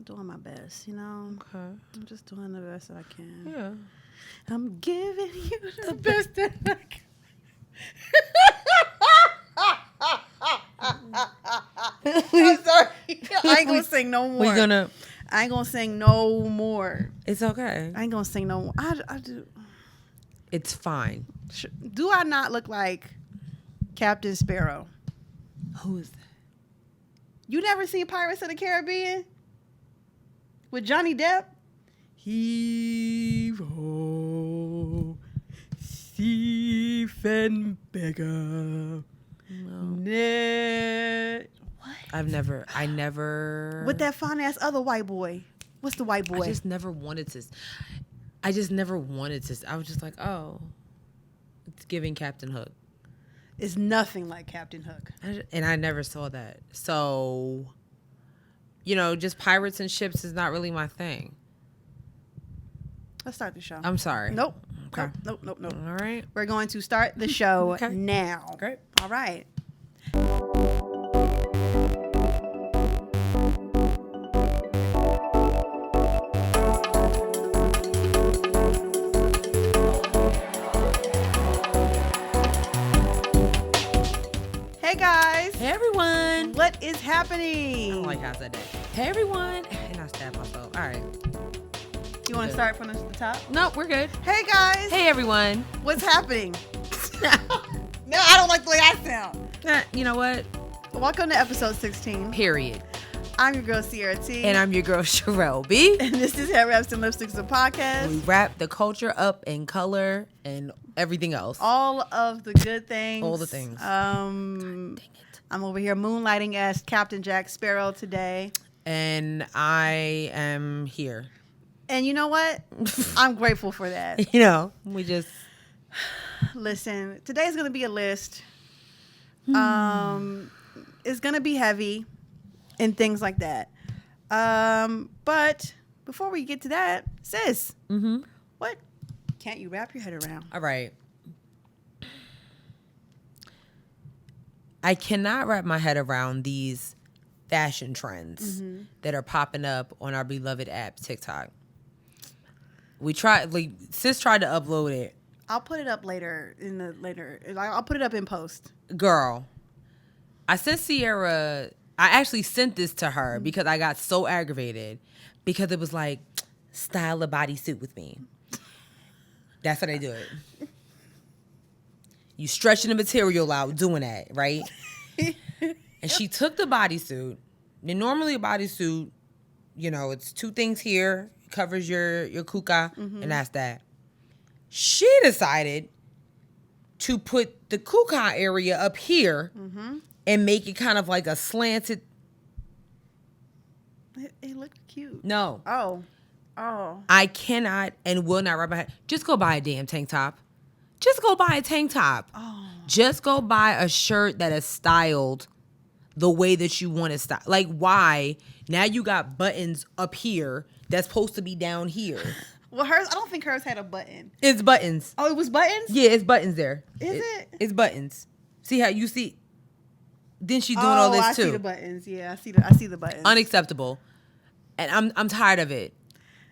doing my best, you know. Okay. I'm just doing the best that I can. Yeah. I'm giving you the best that I can. I'm sorry. I ain't gonna sing no more. I ain't gonna sing no more. It's okay. I ain't gonna sing no more. I do. It's fine. Do I not look like Captain Sparrow? Who is that? You never seen Pirates of the Caribbean with Johnny Depp? Heave-ho, Siefenbegger. No. What? I never. With that fine ass other white boy. What's the white boy? I just never wanted to. I was just like, oh, it's giving Captain Hook. It's nothing like Captain Hook. And I never saw that. So, just pirates and ships is not really my thing. Let's start the show. I'm sorry. Nope. Okay. Nope. All right. We're going to start the show now. Great. All right. Hey guys. Hey everyone. What is happening? I don't like how I said that. Hey everyone. And I stabbed myself. All right. You want to start from the top? No, we're good. Hey guys. Hey everyone. What's happening? No, I don't like the way I sound. You know what? Welcome to episode 16. Period. I'm your girl Sierra T. And I'm your girl Sherelle B. And this is Headwraps and Lipsticks, the podcast. We wrap the culture up in color and everything else. All of the good things. All the things. Dang it. I'm over here moonlighting as Captain Jack Sparrow today. And I am here. And you know what? I'm grateful for that. We just... Listen, today's going to be a list. It's going to be heavy and things like that. But before we get to that, sis, what can't you wrap your head around? All right. I cannot wrap my head around these fashion trends that are popping up on our beloved app, TikTok. Sis tried to upload it. I'll put it up later. I'll put it up in post. Girl, I sent Sierra... I actually sent this to her because I got so aggravated because it was like, style a bodysuit with me. That's how they do it. You stretching the material out doing that, right? And she took the bodysuit. And normally a bodysuit, it's two things here, covers your kuka, and that's that. She decided to put the kuka area up here and make it kind of like a slanted. It looked cute. No. Oh. I cannot and will not wrap my head. Just go buy a damn tank top. Just go buy a tank top. Oh. Just go buy a shirt that is styled the way that you want to style. Like, why? Now you got buttons up here that's supposed to be down here. Well, hers, I don't think hers had a button. It's buttons. Oh, it was buttons? Yeah, it's buttons there. Is it? It's buttons. See how you see? Then she's doing all this too. I see the buttons. Yeah, I see the buttons. Unacceptable. And I'm tired of it.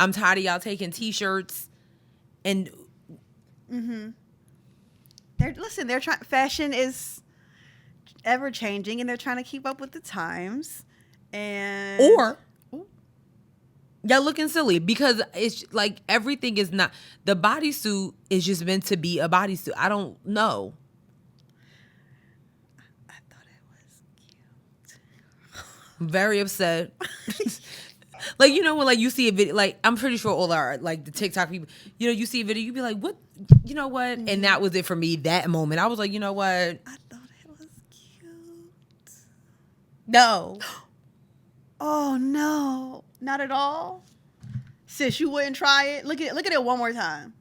I'm tired of y'all taking t-shirts and They're trying. Fashion is ever changing, and they're trying to keep up with the times. And y'all looking silly because it's like everything is not. The bodysuit is just meant to be a bodysuit. I don't know. I thought it was cute. I'm very upset. Like, when you see a video, like, I'm pretty sure all our, like, the TikTok people, you see a video, you be like, what, you know what? Mm-hmm. And that was it for me, that moment. I was like, you know what? I thought it was cute. No. Oh, no. Not at all? Sis, you wouldn't try it? Look at it one more time.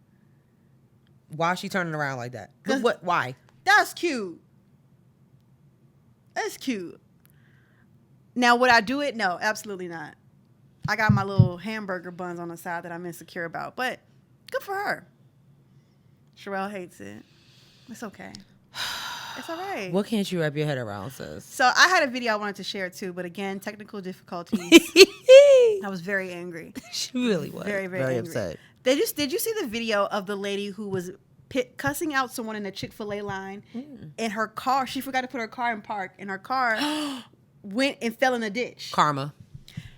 Why is she turning around like that? Why? That's cute. That's cute. Now, would I do it? No, absolutely not. I got my little hamburger buns on the side that I'm insecure about, but good for her. Sherelle hates it. It's okay. It's all right. What can't you wrap your head around, sis? So I had a video I wanted to share too, but again, technical difficulties. I was very angry. She really was. Very, very angry. upset. Did you see the video of the lady who was cussing out someone in the Chick-fil-A line in her car? She forgot to put her car in park, and her car went and fell in a ditch. Karma.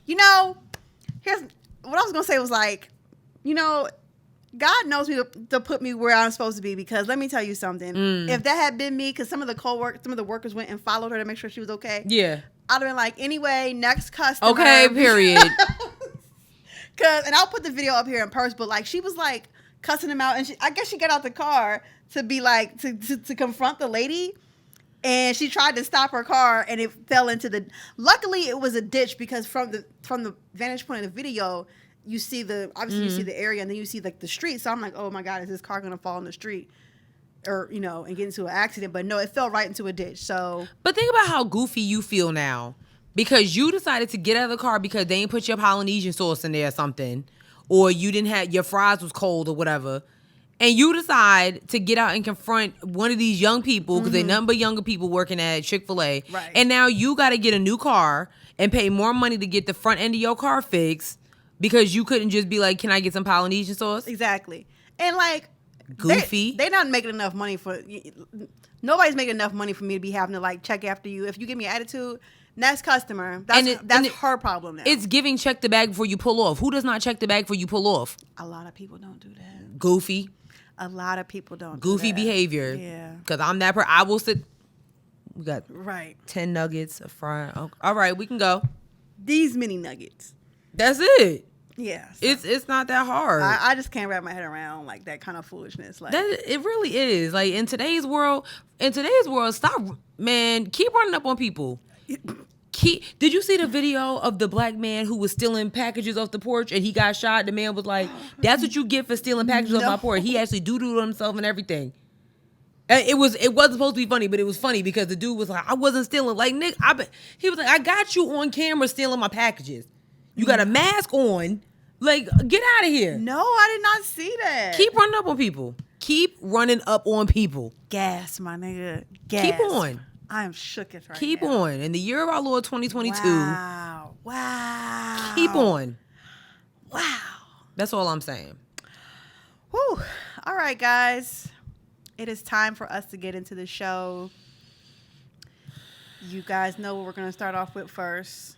You know, here's what I was going to say was like, you know, God knows me to put me where I'm supposed to be, because let me tell you something. If that had been me, because some of the workers went and followed her to make sure she was okay. Yeah. I'd have been like, anyway, next customer. Okay, period. And I'll put the video up here in post, but like she was like cussing him out, and I guess she got out the car to be like to confront the lady, and she tried to stop her car, and it fell into the. Luckily, it was a ditch, because from the vantage point of the video, you see you see the area, and then you see like the street. So I'm like, oh my God, is this car gonna fall in the street, or and get into an accident? But no, it fell right into a ditch. So, but think about how goofy you feel now. Because you decided to get out of the car because they ain't put your Polynesian sauce in there or something. Or you didn't have, your fries was cold or whatever. And you decide to get out and confront one of these young people, because they're nothing but younger people working at Chick-fil-A. Right. And now you got to get a new car and pay more money to get the front end of your car fixed, because you couldn't just be like, can I get some Polynesian sauce? Exactly. And like, goofy. They're not making enough money nobody's making enough money for me to be having to like check after you. If you give me an attitude, next customer, that's her problem now. It's giving check the bag before you pull off. Who does not check the bag before you pull off? A lot of people don't do that. Goofy. A lot of people don't Goofy do that. behavior. Yeah. Because I'm that person. I will sit. We got right 10 nuggets, a fry. Okay. All right, we can go. These mini nuggets. That's it. Yeah. So it's not that hard. I just can't wrap my head around like that kind of foolishness. Like it really is. Like in today's world, stop, man. Keep running up on people. Did you see the video of the black man who was stealing packages off the porch and he got shot? The man was like, "That's what you get for stealing packages off my porch." He actually doo-dooed himself and everything. It wasn't supposed to be funny, but it was funny because the dude was like, "I wasn't stealing." Like, Nick, he was like, "I got you on camera stealing my packages. You got a mask on. Like, get out of here." No, I did not see that. Keep running up on people. Keep running up on people. Gas, my nigga. Gas. Keep on. I am shooketh right Keep now. on. In the year of our Lord 2022. Wow. Keep on. Wow. That's all I'm saying. Whew. All right, guys. It is time for us to get into the show. You guys know what we're going to start off with first.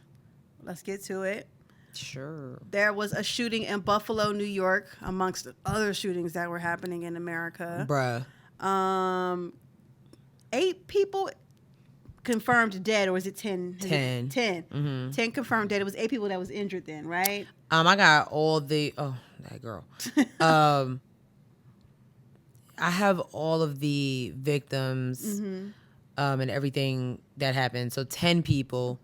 Let's get to it. Sure. There was a shooting in Buffalo, New York, amongst other shootings that were happening in America. Bruh. 8 people confirmed dead, or was it 10? 10. 10. Mm-hmm. 10 confirmed dead. It was 8 people that was injured then, right? I got all the that girl. I have all of the victims and everything that happened. So 10 people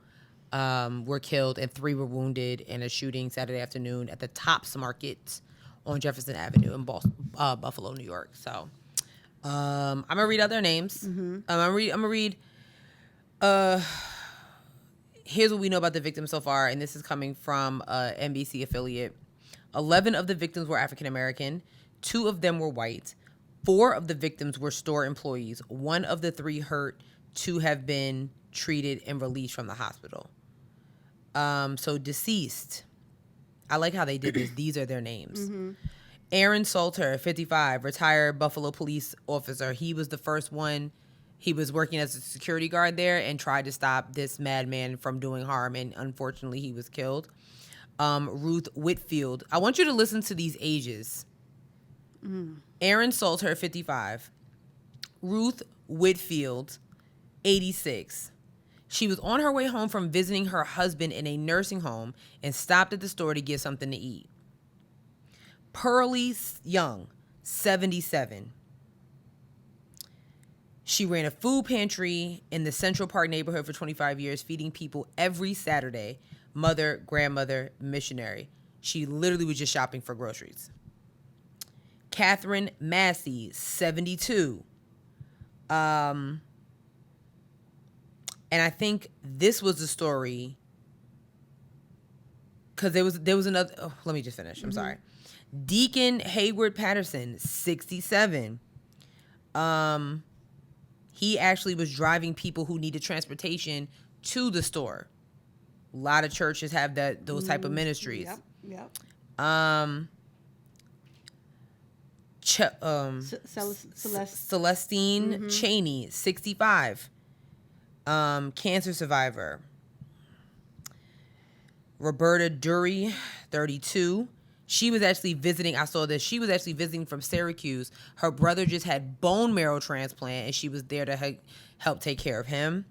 were killed and 3 were wounded in a shooting Saturday afternoon at the Tops Market on Jefferson Avenue in Buffalo, New York. So I'm gonna read out their names. I'm gonna read. Here's what we know about the victims so far, and this is coming from NBC affiliate. 11 of the victims were African American. 2 of them were white. 4 of the victims were store employees. 1 of the 3 hurt. 2 have been treated and released from the hospital. So deceased. I like how they did this. These are their names. Aaron Salter, 55, retired Buffalo police officer. He was the first one. He was working as a security guard there and tried to stop this madman from doing harm, and unfortunately he was killed. Ruth Whitfield. I want you to listen to these ages. Aaron Salter, 55. Ruth Whitfield, 86. She was on her way home from visiting her husband in a nursing home and stopped at the store to get something to eat. Pearlie Young, 77. She ran a food pantry in the Central Park neighborhood for 25 years, feeding people every Saturday. Mother, grandmother, missionary. She literally was just shopping for groceries. Catherine Massey, 72. And I think this was the story because there was another. Oh, let me just finish. I'm sorry. Deacon Hayward Patterson, 67. He actually was driving people who needed transportation to the store. A lot of churches have those type of ministries. Yep. Celestine Cheney, 65, cancer survivor. Roberta Dury, 32. She was actually visiting. I saw this. She was actually visiting from Syracuse. Her brother just had bone marrow transplant, and she was there to help take care of him.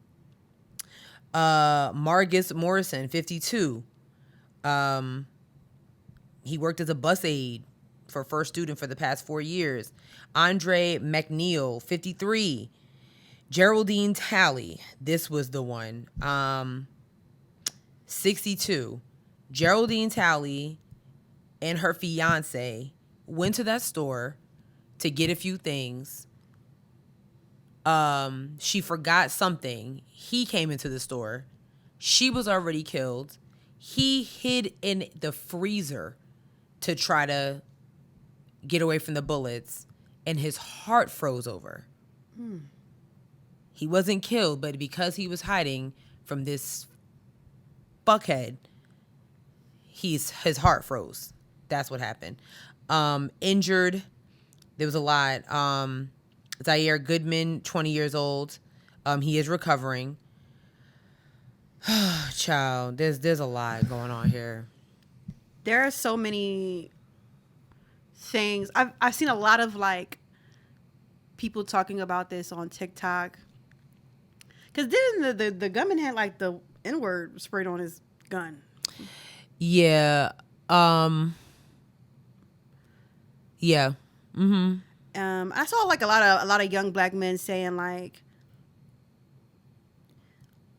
Margus Morrison, 52. He worked as a bus aide for First Student for the past 4 years. Andre McNeil, 53. Geraldine Talley, this was the one, 62. Geraldine Talley and her fiance went to that store to get a few things. She forgot something. He came into the store. She was already killed. He hid in the freezer to try to get away from the bullets, and his heart froze over. He wasn't killed, but because he was hiding from this fuckhead, his heart froze. That's what happened. Injured, there was a lot. Zaire Goodman, 20 years old. He is recovering. Child, there's a lot going on here. There are so many things. I've seen a lot of like people talking about this on TikTok. Because then the gunman had like the N-word sprayed on his gun. Yeah. Yeah. Mm-hmm. I saw like a lot of young black men saying like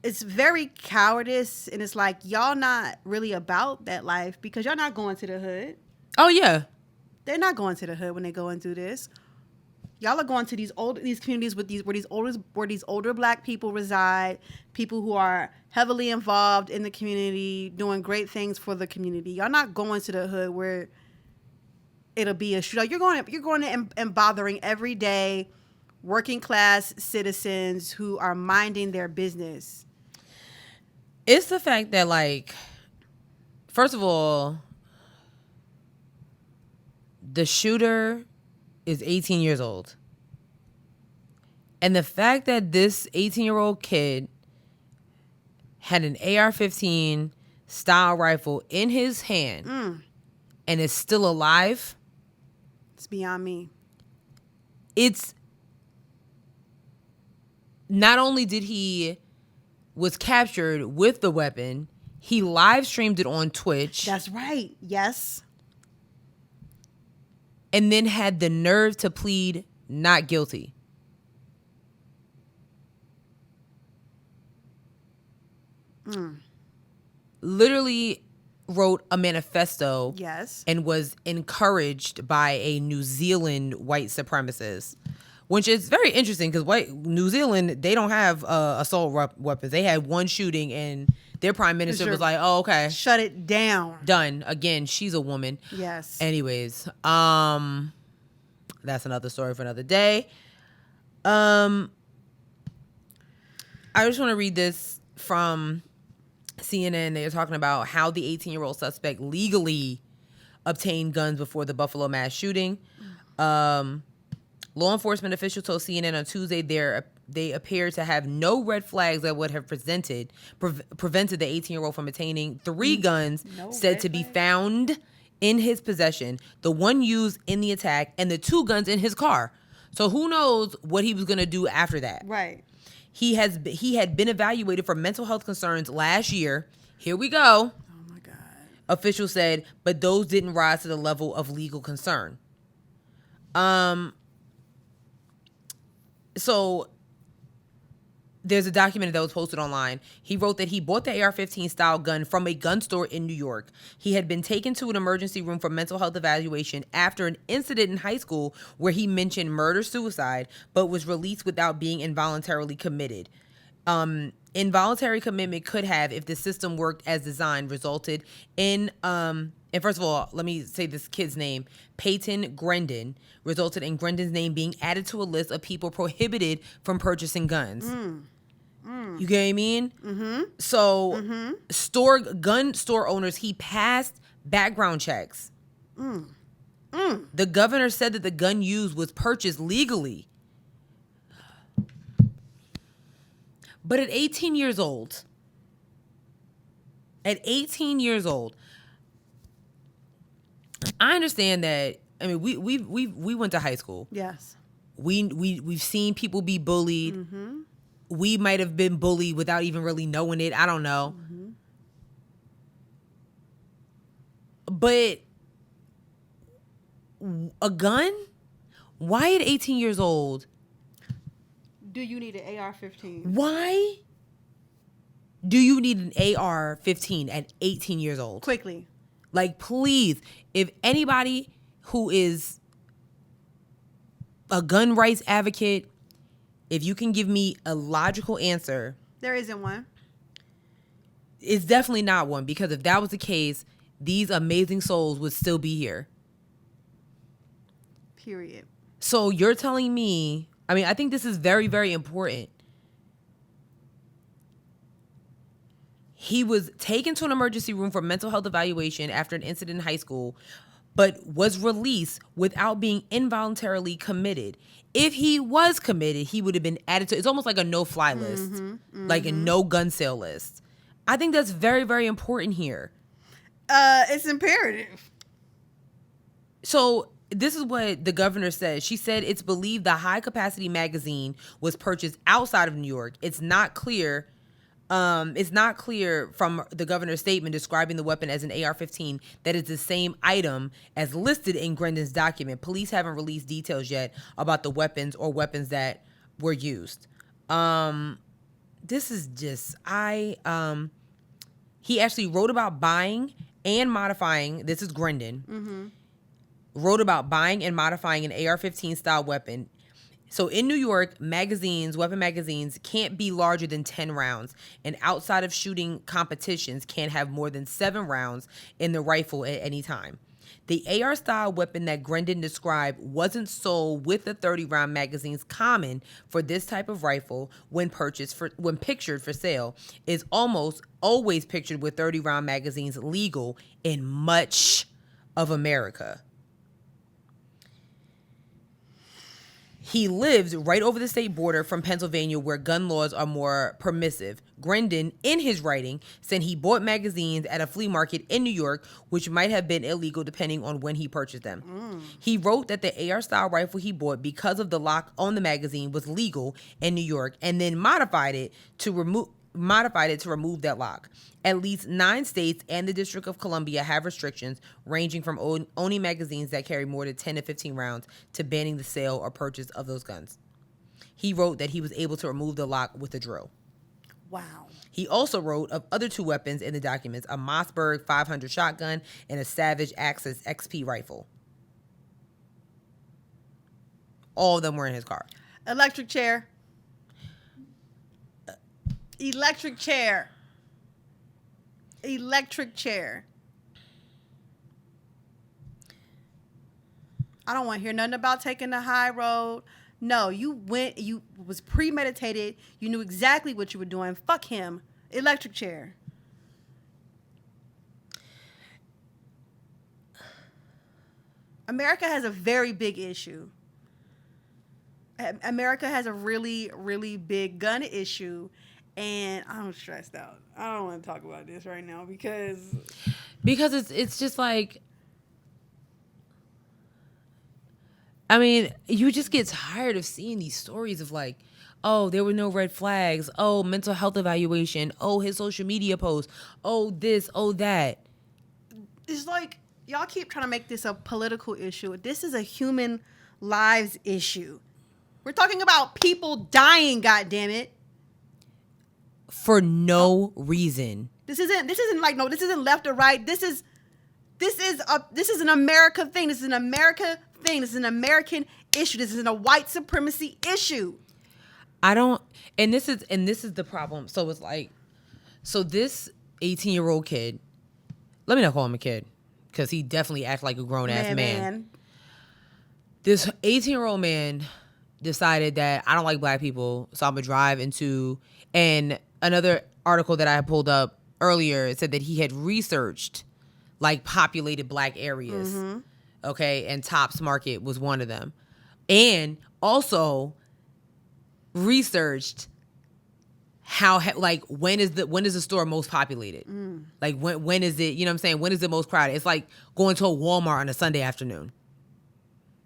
it's very cowardice, and it's like y'all not really about that life because y'all not going to the hood. Oh yeah. They're not going to the hood when they go and do this. Y'all are going to these communities where these older black people reside, people who are heavily involved in the community, doing great things for the community. Y'all not going to the hood where it'll be a shootout. You're going and bothering everyday working class citizens who are minding their business. It's the fact that, like, first of all, the shooter is 18 years old. And the fact that this 18-year-old kid had an AR-15 style rifle in his hand and is still alive, it's beyond me. It's not only did he was captured with the weapon, he live streamed it on Twitch. That's right. Yes. And then had the nerve to plead not guilty. Literally wrote a manifesto. Yes. And was encouraged by a New Zealand white supremacist. Which is very interesting because New Zealand, they don't have assault weapons. They had one shooting and their prime minister was like, oh, okay. Shut it down. Done. Again, she's a woman. Yes. Anyways, that's another story for another day. I just want to read this from CNN. They're talking about how the 18-year-old suspect legally obtained guns before the Buffalo mass shooting. Law enforcement officials told CNN on Tuesday they appeared to have no red flags that would have prevented the 18-year-old from obtaining 3 guns said to be found in his possession, the one used in the attack, and the 2 guns in his car. So who knows what he was going to do after that. Right. He had been evaluated for mental health concerns last year. Here we go. Oh, my God. Officials said, but those didn't rise to the level of legal concern. So there's a document that was posted online. He wrote that he bought the AR-15 style gun from a gun store in New York. He had been taken to an emergency room for mental health evaluation after an incident in high school where he mentioned murder-suicide, but was released without being involuntarily committed. Involuntary commitment could have, if the system worked as designed, resulted in, and first of all, let me say this kid's name, Peyton Grendon, resulted in Grendon's name being added to a list of people prohibited from purchasing guns. You get what I mean? Mm-hmm. So gun store owners, he passed background checks. The governor said that the gun used was purchased legally. But at 18 years old, I understand that. I mean, we went to high school. Yes. We've seen people be bullied. Mm-hmm. We might have been bullied without even really knowing it. I don't know. Mm-hmm. But a gun? Why at 18 years old? Do you need an AR-15? Why do you need an AR-15 at 18 years old? Quickly. Like, please, if anybody who is a gun rights advocate, if you can give me a logical answer. There isn't one. It's definitely not one, because if that was the case, these amazing souls would still be here. Period. So you're telling me, I mean, I think this is very, very important. He was taken to an emergency room for mental health evaluation after an incident in high school, but was released without being involuntarily committed. If he was committed, he would have been added to, it's almost like a no-fly list, like a no gun sale list. I think that's very, very important here. It's imperative. So this is what the governor said. She said it's believed the high-capacity magazine was purchased outside of New York. It's not clear from the governor's statement describing the weapon as an AR-15 that it's the same item as listed in Grendon's document. Police haven't released details yet about the weapons or weapons that were used. This is just, he actually wrote about buying and modifying, this is Grendon, wrote about buying and modifying an AR-15 style weapon. So in New York, weapon magazines can't be larger than 10 rounds, and outside of shooting competitions can't have more than 7 rounds in the rifle at any time. The AR style weapon that Grendon described wasn't sold with the 30-round magazines common for this type of rifle when pictured for sale, is almost always pictured with 30-round magazines legal in much of America. He lives right over the state border from Pennsylvania, where gun laws are more permissive. Grendon, in his writing, said he bought magazines at a flea market in New York, which might have been illegal depending on when he purchased them. He wrote that the AR-style rifle he bought because of the lock on the magazine was legal in New York, and then modified it to remove that lock. At least 9 states and the District of Columbia have restrictions ranging from owning magazines that carry more than 10 to 15 rounds to banning the sale or purchase of those guns. He wrote that he was able to remove the lock with a drill. Wow. He also wrote of other 2 weapons in the documents, a Mossberg 500 shotgun and a Savage Axis XP rifle. All of them were in his car. Electric chair. Electric chair. Electric chair. I don't want to hear nothing about taking the high road. No, you was premeditated. You knew exactly what you were doing. Fuck him. Electric chair. America has a very big issue. America has a really, really big gun issue. And I'm stressed out. I don't want to talk about this right now because it's just like, I mean, you just get tired of seeing these stories of like, oh, there were no red flags. Oh, mental health evaluation. Oh, his social media post. Oh, this. Oh, that. It's like y'all keep trying to make this a political issue. This is a human lives issue. We're talking about people dying. God damn it. For no reason. This isn't left or right. This is an America thing. This is an America thing. This is an American issue. This isn't a white supremacy issue. And this is the problem. So it's like, so this 18-year-old kid, let me not call him a kid, because he definitely acts like a grown ass man. This 18-year-old man decided that I don't like black people, so I'm gonna drive into. And another article that I had pulled up earlier, it said that he had researched like populated black areas. Okay, and Tops Market was one of them, and also researched how like when is the store most populated? Like when is it, you know what I'm saying? When is it most crowded? It's like going to a Walmart on a Sunday afternoon.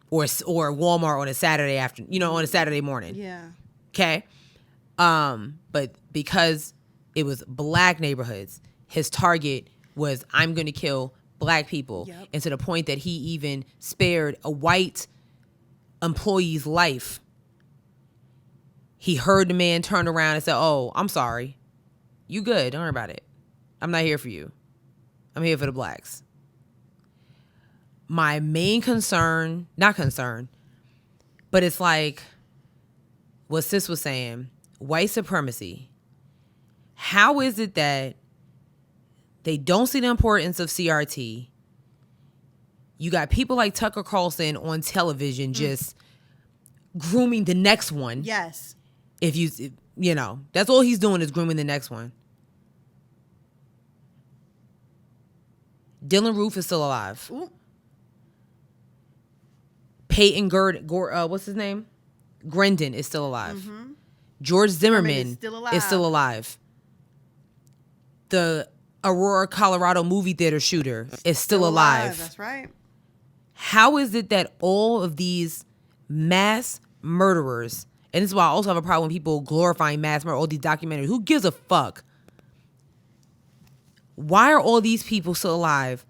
Or Walmart on a Saturday afternoon, you know, on a Saturday morning. Yeah. Okay. But because it was black neighborhoods, his target was I'm going to kill black people. Yep. And to the point that he even spared a white employee's life. He heard the man turn around and said, "Oh, I'm sorry. You good. Don't worry about it. I'm not here for you. I'm here for the blacks." My main concern, not concern, but it's like what Sis was saying, white supremacy. How is it that they don't see the importance of CRT? You got people like Tucker Carlson on television just grooming the next one. Yes. If you know, that's all he's doing is grooming the next one. Dylan Roof is still alive. Ooh. Peyton what's his name? Grendon is still alive. George Zimmerman is still alive. The Aurora, Colorado movie theater shooter is still alive. That's right. How is it that all of these mass murderers, and this is why I also have a problem with people glorifying mass murder, all these documentaries, who gives a fuck? Why are all these people still alive?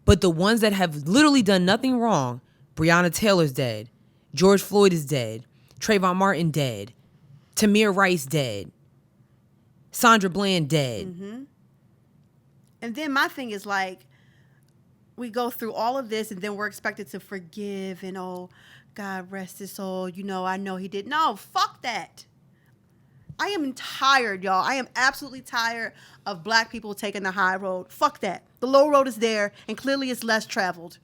But the ones that have literally done nothing wrong, Breonna Taylor's dead, George Floyd is dead, Trayvon Martin dead, Tamir Rice dead, Sandra Bland dead. And then my thing is like, we go through all of this and then we're expected to forgive and, oh, God rest his soul. You know, I know he did. No, fuck that. I am tired, y'all. I am absolutely tired of black people taking the high road. Fuck that. The low road is there and clearly it's less traveled.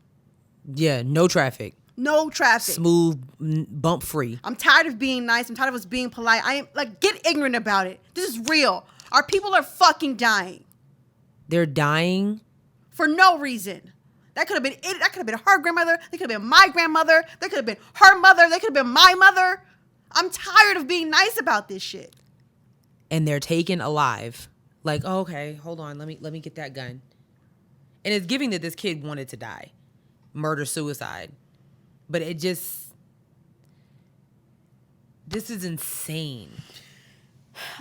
Yeah, no traffic. No traffic. Smooth, bump free. I'm tired of being nice. I'm tired of us being polite. I am like, get ignorant about it. This is real. Our people are fucking dying. They're dying for no reason. That could have been it. That could have been her grandmother. That could have been my grandmother. That could have been her mother. That could have been my mother. I'm tired of being nice about this shit. And they're taken alive. Like, oh, okay, hold on. Let me get that gun. And it's giving that this kid wanted to die. Murder, suicide. But it just, this is insane.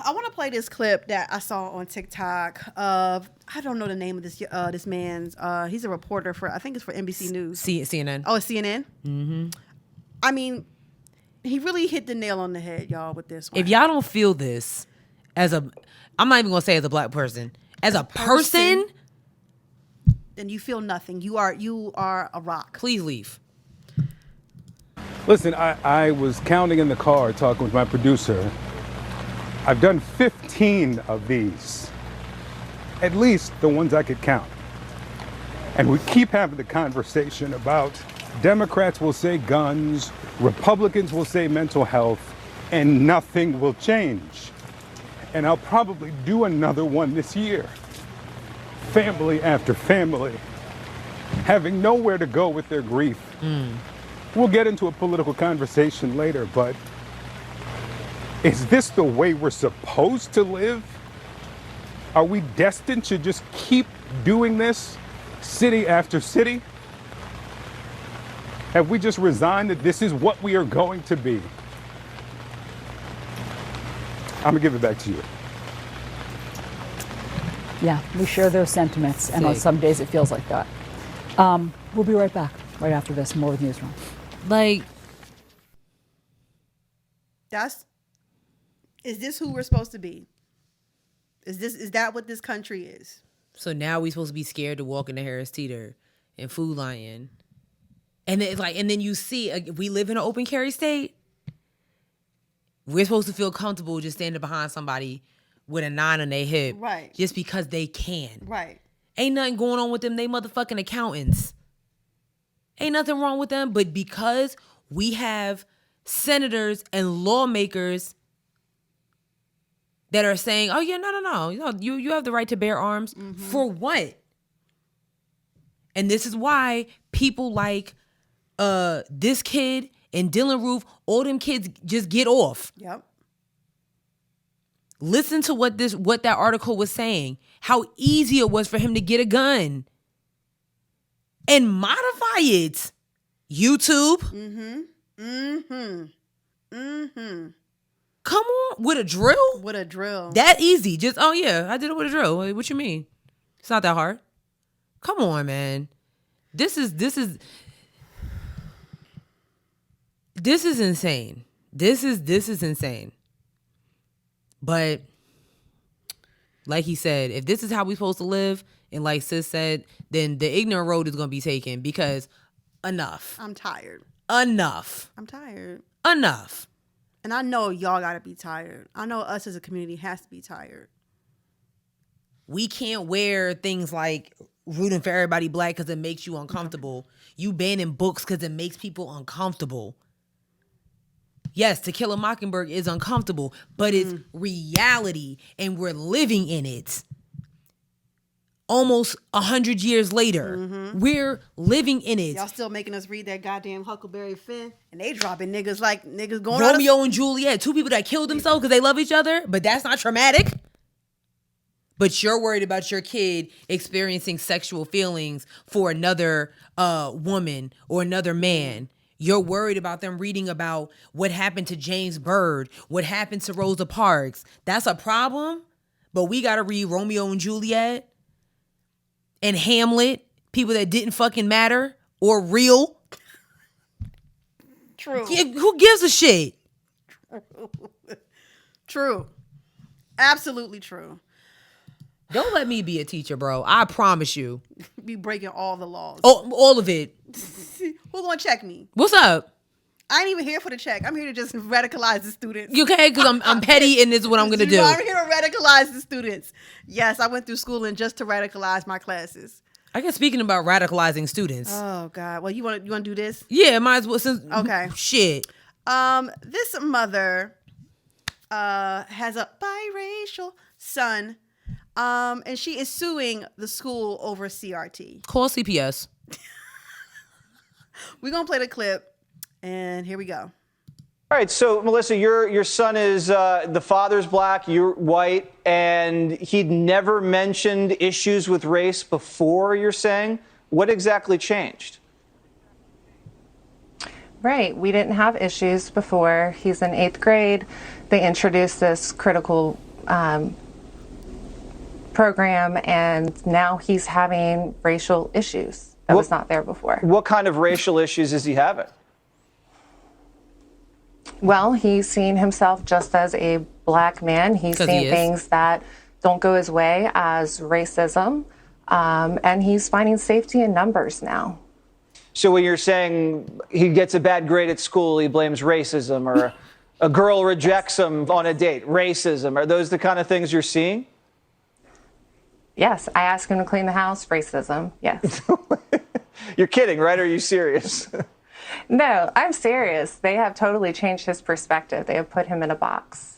I want to play this clip that I saw on TikTok of, I don't know the name of this man's, he's a reporter for, I think it's for NBC News. CNN. Oh, it's CNN? Mm-hmm. I mean, he really hit the nail on the head, y'all, with this one. If y'all don't feel this as a, I'm not even going to say as a black person, as a person, then you feel nothing. You are a rock. Please leave. Listen, I was counting in the car, talking with my producer. I've done 15 of these, at least the ones I could count. And we keep having the conversation about Democrats will say guns, Republicans will say mental health, and nothing will change. And I'll probably do another one this year. Family after family, having nowhere to go with their grief. We'll get into a political conversation later, but is this the way we're supposed to live? Are we destined to just keep doing this city after city? Have we just resigned that this is what we are going to be? I'm gonna give it back to you. Yeah, we share those sentiments, and on some days it feels like that. We'll be right back, right after this, more with Newsroom. Like, is this who we're supposed to be? Is that what this country is? So now we supposed to be scared to walk into Harris Teeter and Food Lion. And then, and then you see, we live in an open carry state. We're supposed to feel comfortable just standing behind somebody with a 9 on their hip. Right. Just because they can. Right. Ain't nothing going on with them. They motherfucking accountants. Ain't nothing wrong with them. But because we have senators and lawmakers that are saying, oh yeah, no. You have the right to bear arms. For what? And this is why people like this kid and Dylan Roof, all them kids just get off. Yep. Listen to what that article was saying. How easy it was for him to get a gun and modify it. YouTube. Come on, with a drill? With a drill. That easy. Just, oh yeah, I did it with a drill. What you mean? It's not that hard. Come on, man. This is insane. This is insane. But like he said, if this is how we're supposed to live, and like sis said, then the ignorant road is going to be taken, because enough. I'm tired. Enough. I'm tired. Enough. And I know y'all got to be tired. I know us as a community has to be tired. We can't wear things like rooting for everybody black because it makes you uncomfortable. You banning books because it makes people uncomfortable. Yes, To Kill a Mockingbird is uncomfortable, but it's reality, and we're living in it. Almost 100 years later, we're living in it. Y'all still making us read that goddamn Huckleberry Finn, and they dropping niggas like niggas going Romeo and Juliet, two people that killed themselves because they love each other, but that's not traumatic. But you're worried about your kid experiencing sexual feelings for another woman or another man. You're worried about them reading about what happened to James Byrd, what happened to Rosa Parks. That's a problem. But we got to read Romeo and Juliet and Hamlet, people that didn't fucking matter or real. True. Yeah, who gives a shit? True. Absolutely true. Don't let me be a teacher, bro. I promise you. Be breaking all the laws. Oh, all of it. Who's gonna check me? What's up? I ain't even here for the check. I'm here to just radicalize the students. You okay? Because I'm petty, and this is what I'm gonna do. I'm here to radicalize the students. Yes, I went through schooling just to radicalize my classes. I guess speaking about radicalizing students. Oh God. Well, you want to do this? Yeah, might as well. Okay. Shit. This mother has a biracial son. And she is suing the school over CRT. Call CPS. We're going to play the clip, and here we go. All right, so Melissa, your son is, the father's black, you're white, and he'd never mentioned issues with race before, you're saying. What exactly changed? Right, we didn't have issues before. He's in 8th grade. They introduced this critical program, and now he's having racial issues that was not there before. What kind of racial issues is he having? Well, he's seeing himself just as a black man. He's seeing things that don't go his way as racism, and he's finding safety in numbers now. So when you're saying he gets a bad grade at school, he blames racism, or a girl rejects him on a date, racism, are those the kind of things you're seeing? Yes, I asked him to clean the house, racism, yes. You're kidding, right? Or are you serious? No, I'm serious. They have totally changed his perspective. They have put him in a box.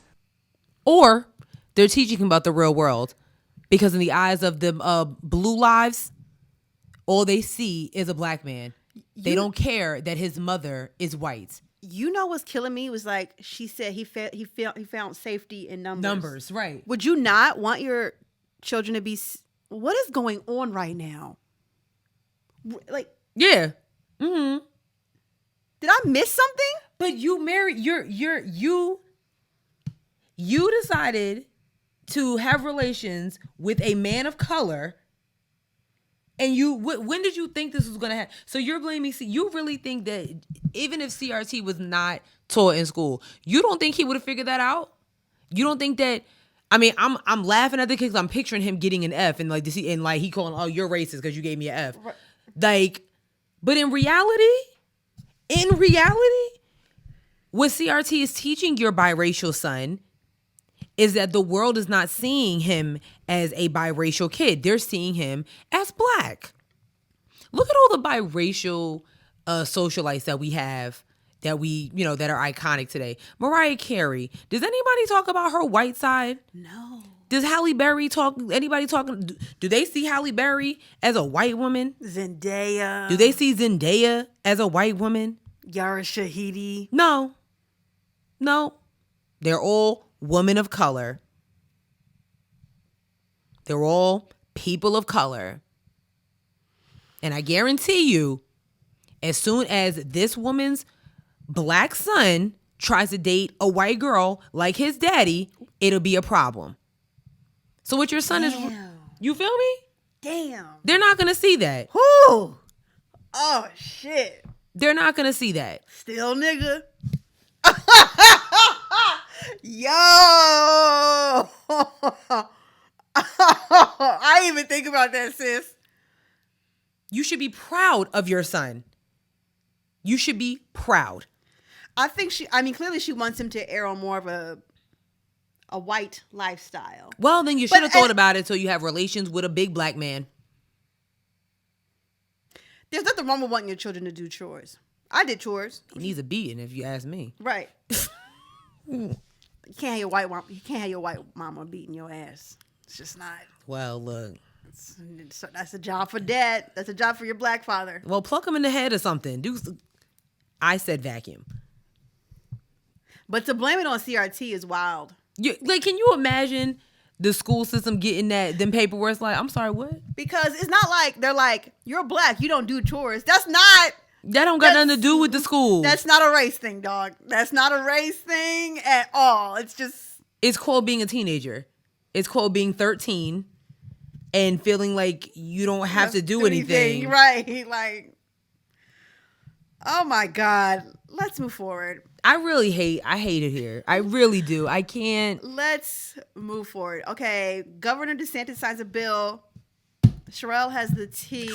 Or they're teaching him about the real world, because in the eyes of the blue lives, all they see is a black man. They don't care that his mother is white. You know what's killing me was like she said he found safety in numbers. Numbers, right? Would you not want your children to be? What is going on right now? Like, yeah. Mm-hmm. Did I miss something? But you married you decided to have relations with a man of color, and when did you think this was going to happen? So you're blaming, you really think that even if CRT was not taught in school, you don't think he would have figured that out? You don't think that? I mean, I'm laughing at the kid because I'm picturing him getting an F and he calling, oh, you're racist because you gave me an F. Right. Like, but in reality, what CRT is teaching your biracial son is that the world is not seeing him as a biracial kid. They're seeing him as black. Look at all the biracial socialites that we have that that are iconic today. Mariah Carey. Does anybody talk about her white side? No. Does Halle Berry talk? Anybody talking? Do they see Halle Berry as a white woman? Zendaya. Do they see Zendaya as a white woman? Yara Shahidi. No. They're all women of color. They're all people of color. And I guarantee you, as soon as this woman's black son tries to date a white girl like his daddy, it'll be a problem. So what your son is, you feel me? Damn. They're not going to see that. Whoo. Oh, shit. They're not going to see that. Still nigga. Yo. I didn't even think about that, sis. You should be proud of your son. You should be proud. I think clearly she wants him to err on more of a white lifestyle. Well, then you should have thought about it until you have relations with a big black man. There's nothing wrong with wanting your children to do chores. I did chores. He needs a beating, if you ask me. Right. You can't have your white mama beating your ass. It's just not. Well, look. That's a job for dad. That's a job for your black father. Well, pluck him in the head or something. I said vacuum. But to blame it on CRT is wild. Can you imagine the school system getting them paperwork? It's like, I'm sorry, what? Because it's not like they're like, you're black, you don't do chores. That don't got nothing to do with the school. That's not a race thing, dog. That's not a race thing at all. It's called being a teenager. It's called being 13 and feeling like you don't have to do anything. Right. Like, oh my God. Let's move forward. I hate it here. I really do. I can't. Let's move forward. Okay. Governor Desantis signs a bill. Sherelle has the tea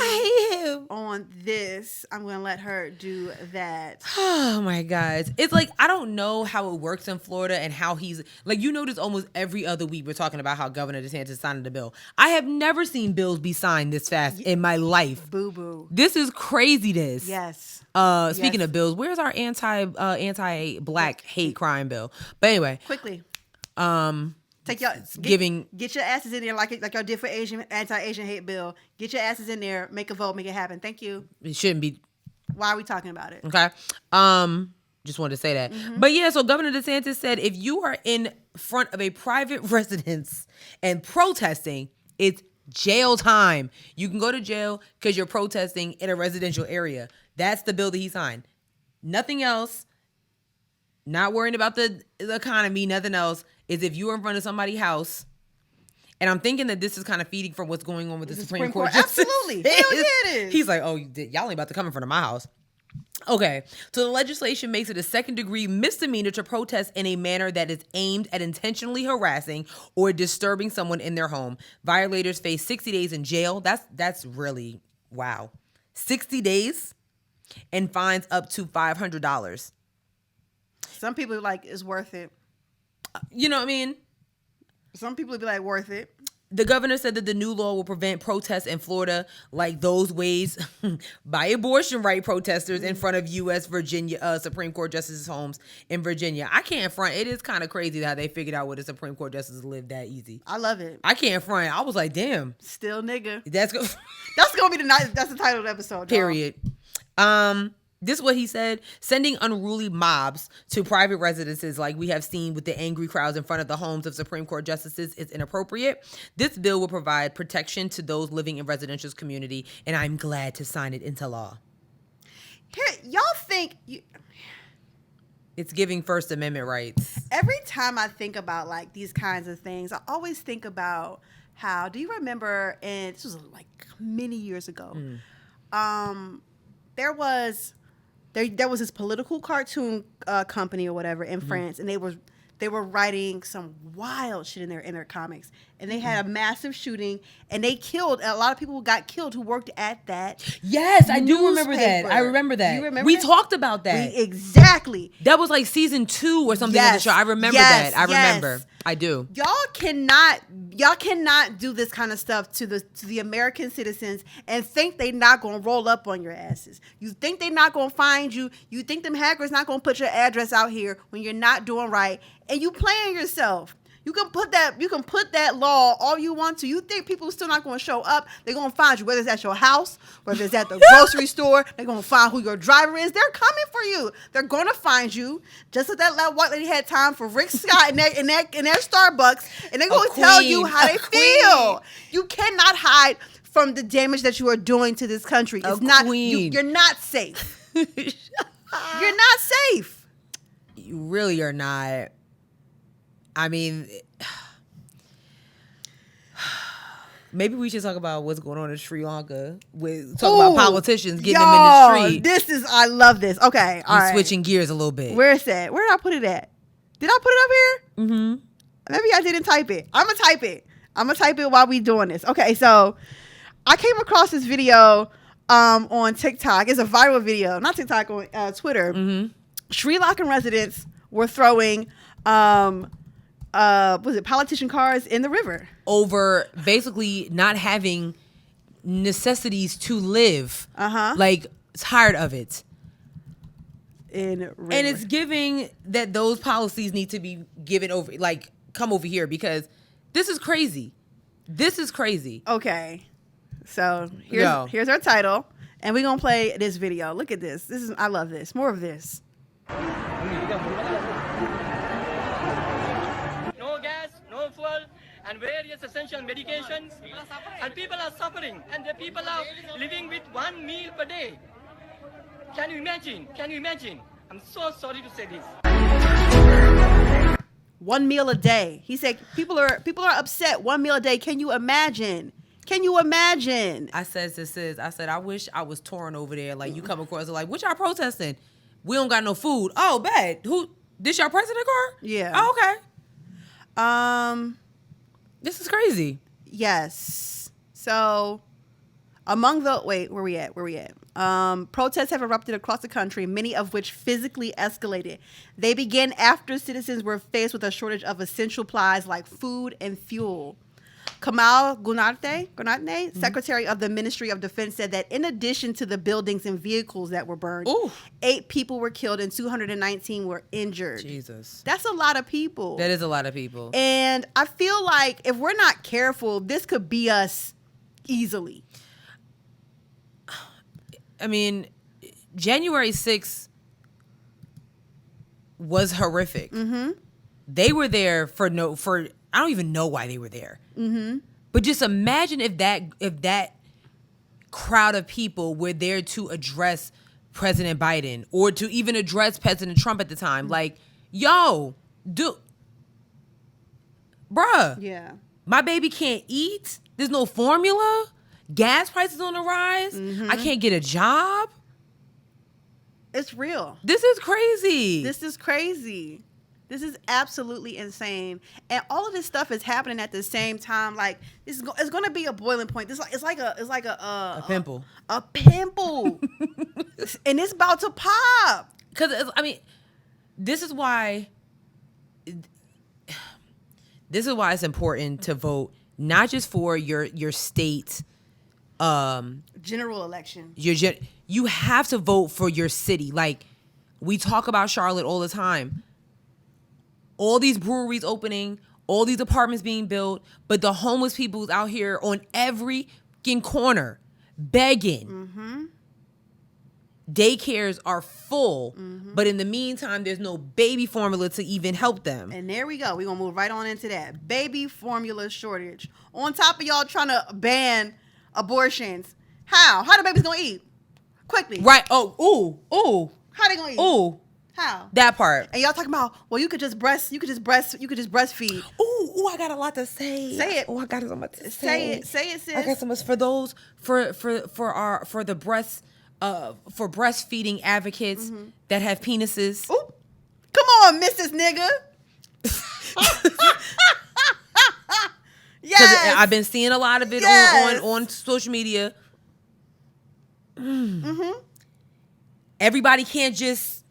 on this. I'm going to let her do that. Oh my God. It's like, I don't know how it works in Florida and how he's like, notice almost every other week we're talking about how Governor DeSantis signed the bill. I have never seen bills be signed this fast in my life. Boo-boo. This is craziness. Yes. Speaking of bills, where's our anti-black hate crime bill? But anyway. Quickly. Get your asses in there like y'all did for anti-Asian hate bill. Get your asses in there. Make a vote. Make it happen. Thank you. It shouldn't be. Why are we talking about it? Okay. Just wanted to say that. Mm-hmm. But yeah, so Governor DeSantis said if you are in front of a private residence and protesting, it's jail time. You can go to jail because you're protesting in a residential area. That's the bill that he signed. Nothing else. Not worrying about the economy, nothing else. Is if you're in front of somebody's house, and I'm thinking that this is kind of feeding from what's going on with the Supreme Court. Absolutely. Hell yeah, it is. He's like, oh, y'all ain't about to come in front of my house. Okay, so the legislation makes it a second-degree misdemeanor to protest in a manner that is aimed at intentionally harassing or disturbing someone in their home. Violators face 60 days in jail. That's really, wow. 60 days and fines up to $500. Some people are like, it's worth it. You know what I mean? Some people would be like, worth it. The governor said that the new law will prevent protests in Florida like those waged by abortion right protesters in front of U.S. Virginia Supreme Court justices' homes in Virginia. I can't front. It is kind of crazy how they figured out where the Supreme Court justices live that easy. I love it. I can't front. I was like, damn. Still nigga. That's gonna be that's the title of the episode. Period. This is what he said. Sending unruly mobs to private residences like we have seen with the angry crowds in front of the homes of Supreme Court justices is inappropriate. This bill will provide protection to those living in residential community, and I'm glad to sign it into law. Here, y'all think... It's giving First Amendment rights. Every time I think about like these kinds of things, I always think about how... Do you remember, and this was like many years ago, there was this political cartoon company or whatever in France, and they they were writing some wild shit in their comics, and they had a massive shooting, and they killed a lot of people who got killed who worked at that. Yes, I do remember that. I remember that. You remember we that? talked about that. Exactly. That was like season 2 or something of the show. I remember that. I remember. I do. Y'all cannot do this kind of stuff to the American citizens and think they not gonna roll up on your asses. You think they not gonna find you. You think them hackers not gonna put your address out here when you're not doing right, and you playing yourself. You can put that law all you want to. You think people still not going to show up? They're going to find you, whether it's at your house, whether it's at the grocery store. They're going to find who your driver is. They're coming for you. They're going to find you. Just as that white lady had time for Rick Scott in their Starbucks, and they're going to tell you how they feel. You cannot hide from the damage that you are doing to this country. It's not. You're not safe. You're not safe. You really are not. I mean, maybe we should talk about what's going on in Sri Lanka. About politicians getting them in the street. I love this. Okay, all right. Switching gears a little bit. Where is that? Where did I put it at? Did I put it up here? Mm-hmm. Maybe I didn't type it. I'm going to type it while we doing this. Okay, so I came across this video on TikTok. It's a viral video. Not TikTok, on Twitter. Mm-hmm. Sri Lankan residents were throwing... was it politician cars in the river over basically not having necessities to live. Like, tired of it. And it's giving that those policies need to be given over, like, come over here, because this is crazy. Okay, so here's our title, and we're gonna play this video. Look at this. I love this. More of this. No fuel, and various essential medications, and people are suffering, and the people are living with 1 meal per day. Can you imagine? I'm so sorry to say this. 1 meal a day. He said people are upset. 1 meal a day. Can you imagine? I said, I wish I was touring over there. Like, you come across it, like, what y'all protesting? We don't got no food. Oh, bad. Who? This your president car? Yeah. Oh, okay. This is crazy. Yes. So among the where we at? Protests have erupted across the country, many of which physically escalated. They began after citizens were faced with a shortage of essential supplies like food and fuel. Kamal Gunarte, Secretary of the Ministry of Defense, said that in addition to the buildings and vehicles that were burned, 8 people were killed and 219 were injured. Jesus. That's a lot of people. That is a lot of people. And I feel like if we're not careful, this could be us easily. I mean, January 6th was horrific. Mm-hmm. They were there for I don't even know why they were there. Mm-hmm. But just imagine if that crowd of people were there to address President Biden or to even address President Trump at the time. Like, bruh. Yeah. My baby can't eat. There's no formula. Gas prices on the rise. Mm-hmm. I can't get a job. It's real. This is crazy. This is absolutely insane, and all of this stuff is happening at the same time. Like, it's going to be a boiling point. It's like a pimple, and it's about to pop. Because this is why it's important to vote, not just for your state general election. You have to vote for your city. Like, we talk about Charlotte all the time. All these breweries opening, all these apartments being built, but the homeless people's out here on every corner begging. Mm-hmm. Daycares are full, but in the meantime, there's no baby formula to even help them. And there we go. We're going to move right on into that. Baby formula shortage. On top of y'all trying to ban abortions. How the baby's going to eat? Quickly. Right. Oh, ooh. How they going to eat? Ooh. How? That part. And y'all talking about, well, you could just breastfeed. Ooh, I got a lot to say. Say it. Oh, I got so much to say. Say it, sis. I got so much for those for the breast for breastfeeding advocates that have penises. Ooh. Come on, Mrs. Nigga. Yes. I've been seeing a lot of it on social media. Everybody can't just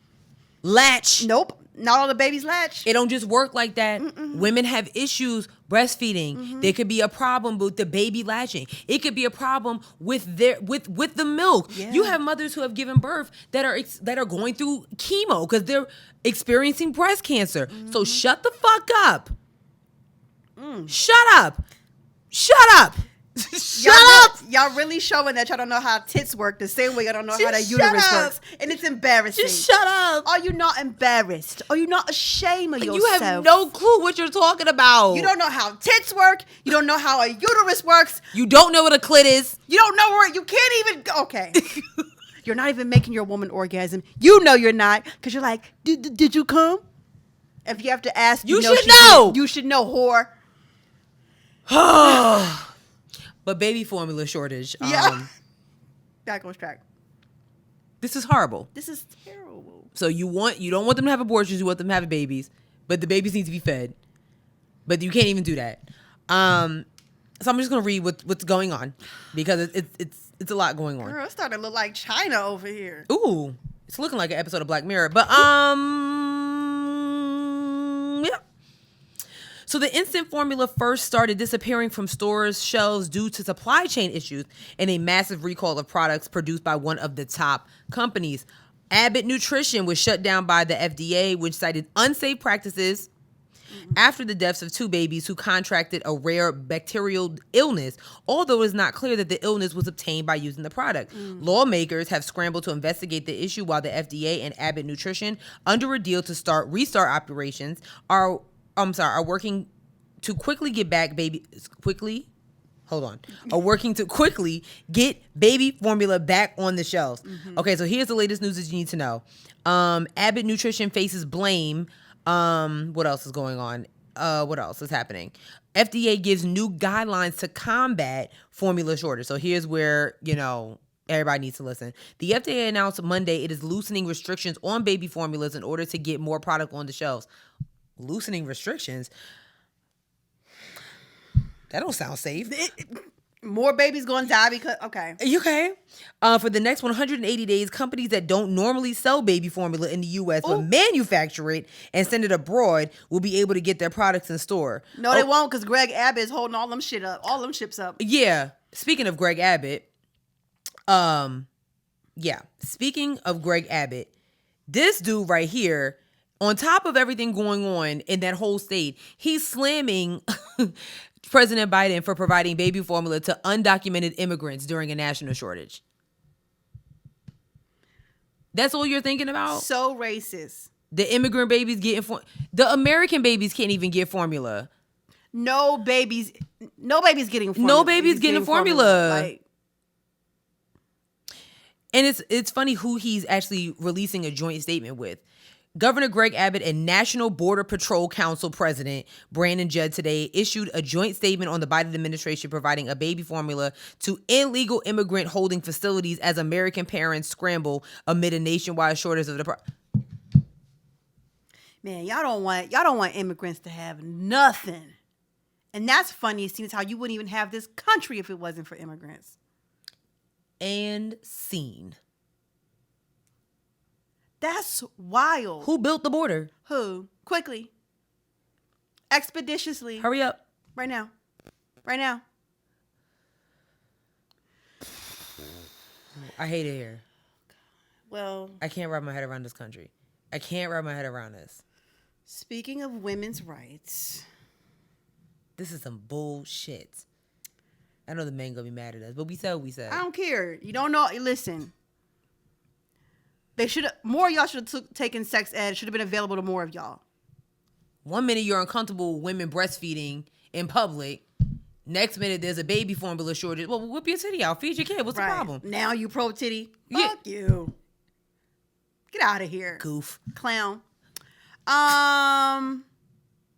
latch. Nope. Not all the babies latch. It don't just work like that. Women have issues breastfeeding. There could be a problem with the baby latching. It could be a problem with the milk. Yeah. You have mothers who have given birth that are going through chemo because they're experiencing breast cancer. So shut the fuck up. Shut up. Shut up. Shut up. Y'all really showing that y'all don't know how tits work the same way y'all don't know how that Just uterus shut up. works. And it's embarrassing. Just shut up. Are you not embarrassed? Are you not ashamed of yourself? You have no clue what you're talking about. You don't know how tits work. You don't know how a uterus works. You don't know what a clit is. You don't know where you can't even go. Okay. You're not even making your woman orgasm. You know you're not because you're like, did you come? If you have to ask, You should know. You should know, whore. But baby formula shortage. Yeah. Back on track. This is horrible. This is terrible. So you don't want them to have abortions. You want them to have babies, but the babies need to be fed. But you can't even do that. So I'm just gonna read what's going on because it's a lot going on. Girl, it's starting to look like China over here. Ooh, it's looking like an episode of Black Mirror. But yeah. So the instant formula first started disappearing from stores' shelves due to supply chain issues and a massive recall of products produced by one of the top companies. Abbott Nutrition was shut down by the FDA, which cited unsafe practices after the deaths of 2 babies who contracted a rare bacterial illness, although it is not clear that the illness was obtained by using the product. Lawmakers have scrambled to investigate the issue while the FDA and Abbott Nutrition, under a deal to restart operations, are working to quickly get baby formula back on the shelves. Okay, so here's the latest news that you need to know. Abbott Nutrition faces blame. What else is going on? What else is happening? FDA gives new guidelines to combat formula shortage. So here's where, everybody needs to listen. The FDA announced Monday it is loosening restrictions on baby formulas in order to get more product on the shelves. Loosening restrictions? That don't sound safe. More babies going to die because, okay. Okay. For the next 180 days, companies that don't normally sell baby formula in the U.S. but manufacture it and send it abroad will be able to get their products in store. No, they won't because Greg Abbott is holding all them ships up. Yeah. Speaking of Greg Abbott, Speaking of Greg Abbott, this dude right here, on top of everything going on in that whole state, he's slamming President Biden for providing baby formula to undocumented immigrants during a national shortage. That's all you're thinking about? So racist. The immigrant babies getting the American babies can't even get formula. No babies getting formula. No babies getting formula. Like, and it's funny who he's actually releasing a joint statement with. Governor Greg Abbott and National Border Patrol Council President Brandon Judd today issued a joint statement on the Biden administration providing a baby formula to illegal immigrant holding facilities as American parents scramble amid a nationwide shortage of the Man, y'all don't want immigrants to have nothing. And that's funny, seeing as how you wouldn't even have this country if it wasn't for immigrants. And scene. That's wild. Who built the border? Who? Quickly. Expeditiously. Hurry up. Right now. Right now. I hate it here. Well, I can't wrap my head around this country. I can't wrap my head around this. Speaking of women's rights. This is some bullshit. I know the men gonna be mad at us, but we said what we said. I don't care. You don't know. Listen. More of y'all should have taken sex ed. Should have been available to more of y'all. 1 minute you're uncomfortable with women breastfeeding in public. Next minute there's a baby formula shortage. Well, whip your titty out. Feed your kid. What's the problem? Now you pro titty. Yeah. Fuck you. Get out of here. Goof. Clown.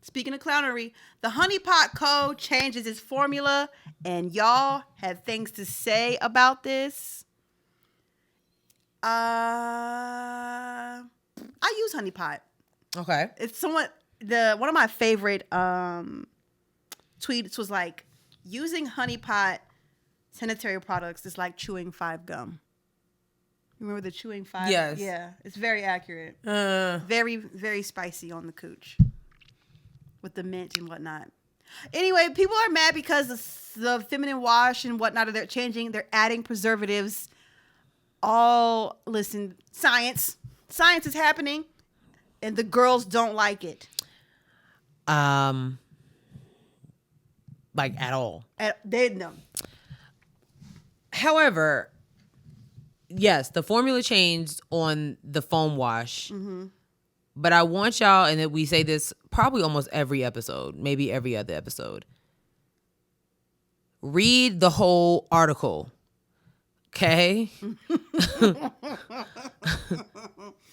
Speaking of clownery, the HoneyPot Co. changes its formula, and y'all have things to say about this. I use HoneyPot. Okay. It's somewhat one of my favorite tweets was like, using HoneyPot sanitary products is like chewing 5 gum. Remember the chewing 5? Yes. Yeah, it's very accurate. Very, very spicy on the cooch with the mint and whatnot. Anyway, people are mad because the feminine wash and whatnot, they're changing. They're adding preservatives. Listen, science is happening, and the girls don't like it. Like at all. They know. However, yes, the formula changed on the foam wash. Mm-hmm. But I want y'all, and we say this probably almost every episode, maybe every other episode. Read the whole article. Okay?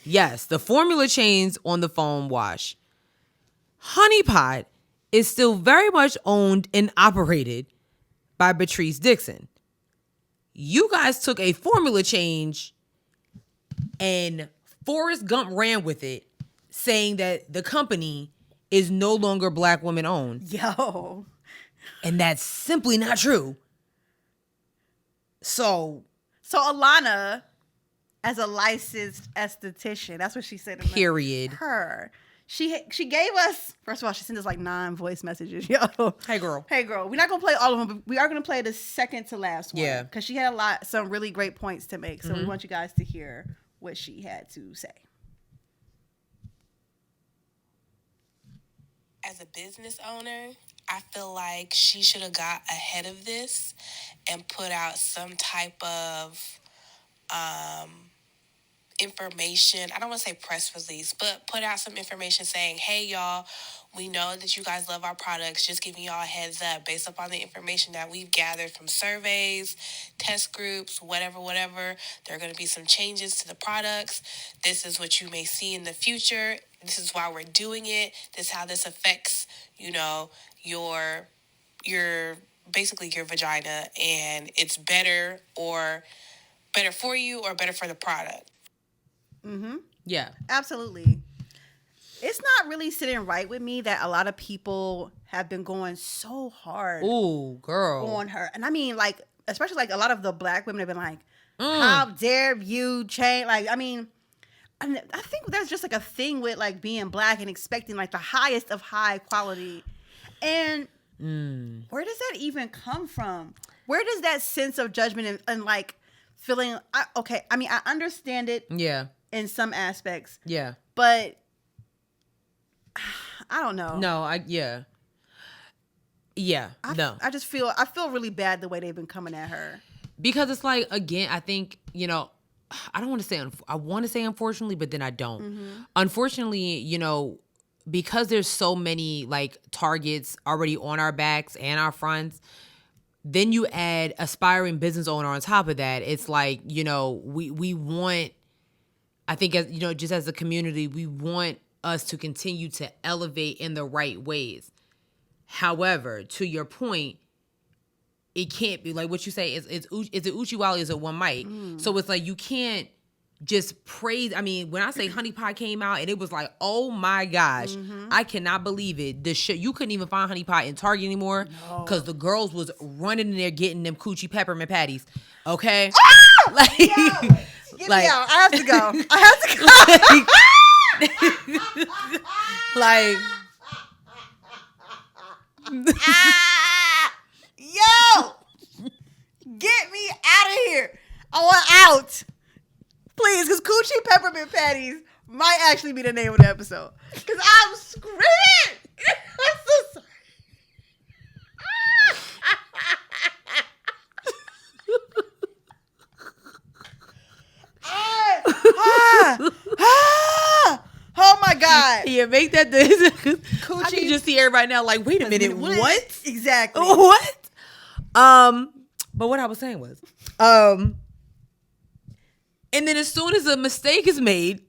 Yes, the formula changed on the foam wash. HoneyPot is still very much owned and operated by Patrice Dixon. You guys took a formula change and Forrest Gump ran with it, saying that the company is no longer Black women owned. Yo. And that's simply not true. So Alana, as a licensed esthetician, that's what she said. Period. She gave us, first of all, she sent us like 9 voice messages. Yo. Hey girl. We're not going to play all of them, but we are going to play the second to last one. Yeah. Because she had some really great points to make. So we want you guys to hear what she had to say. As a business owner, I feel like she should have got ahead of this and put out some type of information. I don't want to say press release, but put out some information saying, hey, y'all, we know that you guys love our products. Just giving y'all a heads up based upon the information that we've gathered from surveys, test groups, whatever. There are going to be some changes to the products. This is what you may see in the future. This is why we're doing it. This is how this affects, your basically your vagina, and it's better for you or better for the product. Mm-hmm. Yeah. Absolutely. It's not really sitting right with me that a lot of people have been going so hard on her. And I mean, like, especially like a lot of the Black women have been like, how dare you change? Like, I mean, I think there's just like a thing with like being Black and expecting like the highest of high quality. And where does that even come from? Where does that sense of judgment and like feeling, I mean, I understand it. Yeah. In some aspects. Yeah. But I don't know. No, Yeah. I feel really bad the way they've been coming at her. Because it's like, again, I think, I don't want to say, I want to say unfortunately, but then I don't. Mm-hmm. Unfortunately, because there's so many like targets already on our backs and our fronts, then you add aspiring business owner on top of that. It's like, we want, I think, as just as a community, we want us to continue to elevate in the right ways. However, to your point, it can't be like what you say. Is it Uchiwali? Is it one mic? So it's like you can't just praise. I mean, when I say HoneyPot came out and it was like, oh my gosh, I cannot believe it. The shit, you couldn't even find HoneyPot in Target anymore because the girls was running in there getting them coochie peppermint patties. Okay, like. Get me out. I have to go. Like, yo, get me out of here. I want out. Please, because coochie peppermint patties might actually be the name of the episode. Because I'm screaming. I'm so sorry. Oh my God. Yeah, make that Coochie. I can just see everybody now like, wait a minute, what? Exactly. What? But what I was saying was, and then as soon as a mistake is made,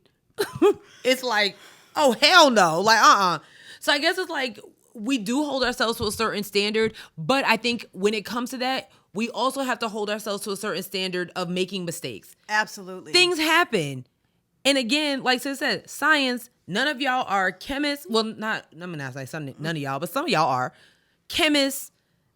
it's like, oh hell no. Like, So I guess it's like we do hold ourselves to a certain standard, but I think when it comes to that, we also have to hold ourselves to a certain standard of making mistakes. Absolutely. Things happen. And again, like Sis said, science, none of y'all are chemists. Well, not, I mean, not like none of y'all, but some of y'all are chemists,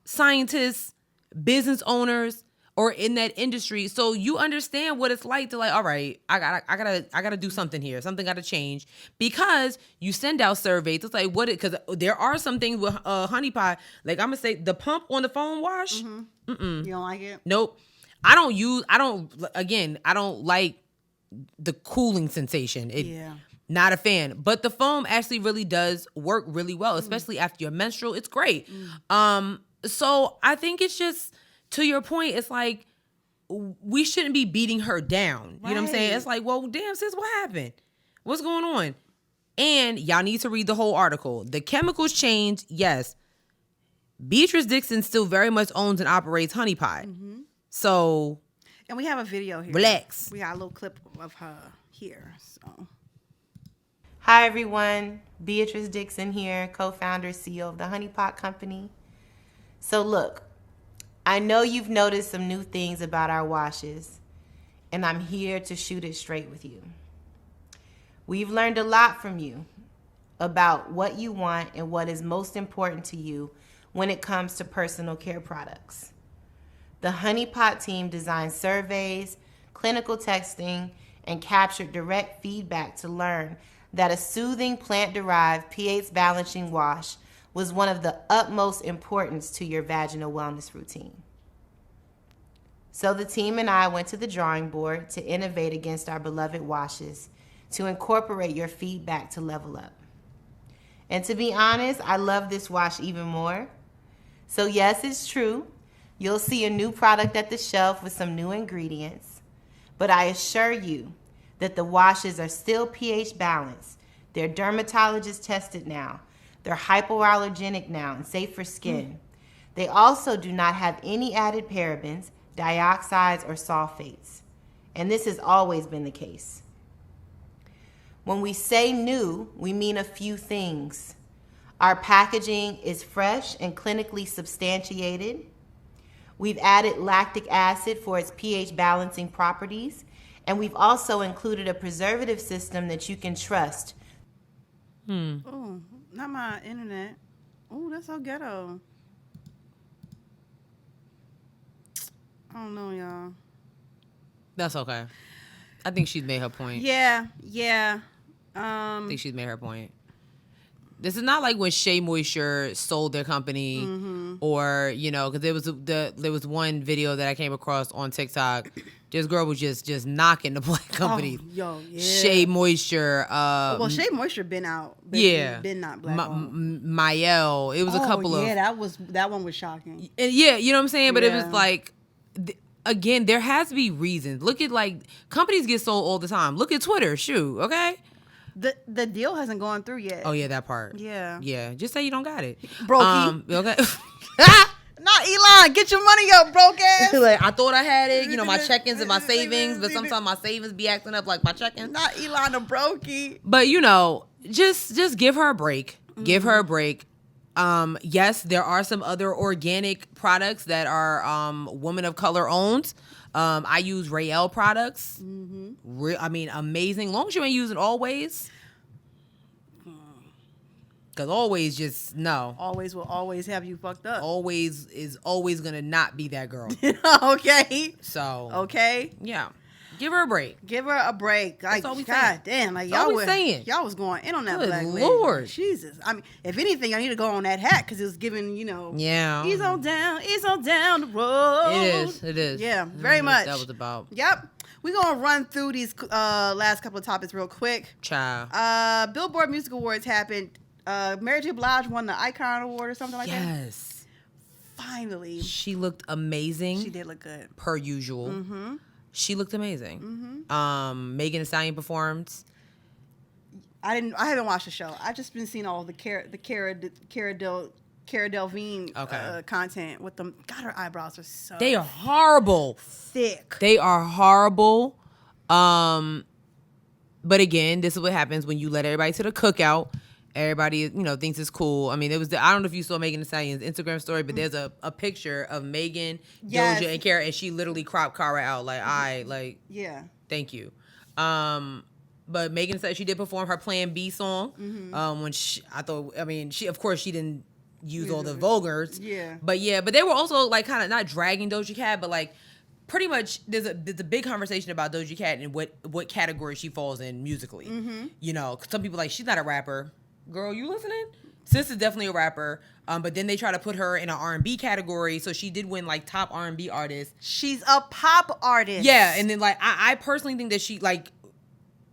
scientists, business owners, or in that industry. So you understand what it's like to like, all right, I gotta do something here. Something gotta change, because you send out surveys. It's like, because there are some things with HoneyPot, like I'm gonna say the pump on the phone wash. You don't like it? Nope. I don't like the cooling sensation. Not a fan. But the foam actually really does work really well, especially after your menstrual. It's great. So I think it's just, to your point, it's like, we shouldn't be beating her down. You know what I'm saying? It's like, well, damn, sis, what happened? What's going on? And y'all need to read the whole article. The chemicals change, yes. Beatrice Dixon still very much owns and operates HoneyPot. So... And we have a video here. Relax. We got a little clip of her here. So, hi everyone, Beatrice Dixon here, co-founder, CEO of the HoneyPot Company. So look, I know you've noticed some new things about our washes, and I'm here to shoot it straight with you. We've learned a lot from you about what you want and what is most important to you when it comes to personal care products. The HoneyPot team designed surveys, clinical testing, and captured direct feedback to learn that a soothing plant-derived pH balancing wash was one of the utmost importance to your vaginal wellness routine. So the team and I went to the drawing board to innovate against our beloved washes, to incorporate your feedback to level up. And to be honest, I love this wash even more. So yes, it's true. You'll see a new product at the shelf with some new ingredients, but I assure you that the washes are still pH balanced. They're dermatologist tested now. They're hypoallergenic now and safe for skin. They also do not have any added parabens, dioxides, or sulfates. And this has always been the case. When we say new, we mean a few things. Our packaging is fresh and clinically substantiated. We've added lactic acid for its pH balancing properties, and we've also included a preservative system that you can trust. Oh, not my internet. Oh, that's so ghetto. I don't know, y'all. That's okay. I think she's made her point. Yeah. I think she's made her point. This is not like when Shea Moisture sold their company, or because there was one video that I came across on TikTok. This girl was just knocking the black company. Shea Moisture. Well, Shea Moisture been out. Been not black. Mael. It was a couple of. Yeah, that one was shocking. And yeah, you know what I'm saying. But it was like. Again, there has to be reasons. Look at companies get sold all the time. Look at Twitter. Shoot, okay. The deal hasn't gone through yet. Oh yeah, that part. Yeah. Yeah. Just say you don't got it. Brokey. Okay. Not Elon. Get your money up, broke ass. I thought I had it. My check-ins and my savings, but sometimes my savings be acting up like my check-ins. Not Elon the brokey. But just give her a break. Give her a break. Yes, there are some other organic products that are women of color owned. I use Rael products. Amazing. Long as you ain't using Always. Because Always just, no. Always will always have you fucked up. Always is always going to not be that girl. Okay. So. Okay. Yeah. Give her a break. Give her a break. That's all we God saying. damn. Y'all was going in on that Good black Lord. lady. Jesus. I mean, if anything, I need to go on that hat because it was giving, Yeah. He's on down the road. It is. Yeah, very much. That was about. Yep. We're going to run through these last couple of topics real quick. Child. Billboard Music Awards happened. Mary J. Blige won the Icon Award or something like that. Yes. Finally. She looked amazing. She did look good. Per usual. Mm-hmm. She looked amazing. Megan Thee Stallion performed. I haven't watched the show. I've just been seeing all the Cara Delevingne content with them. God, her eyebrows are so. They are horrible. Thick. They are horrible. But again, this is what happens when you let everybody to the cookout. Everybody, thinks it's cool. I mean, I don't know if you saw Megan Thee Stallion's Instagram story, but there's a picture of Megan, Doja, and Cara, and she literally cropped Cara out. Yeah. Thank you. But Megan said she did perform her Plan B song. When she of course she didn't use all the vulgars. Yeah. But they were also like kind of not dragging Doja Cat, but like pretty much there's a big conversation about Doja Cat and what category she falls in musically. You know, some people like she's not a rapper. Girl, you listening? Sis is definitely a rapper. But then they try to put her in an R&B category, so she did win like top R&B artist. She's a pop artist. Yeah, and then like I personally think that she like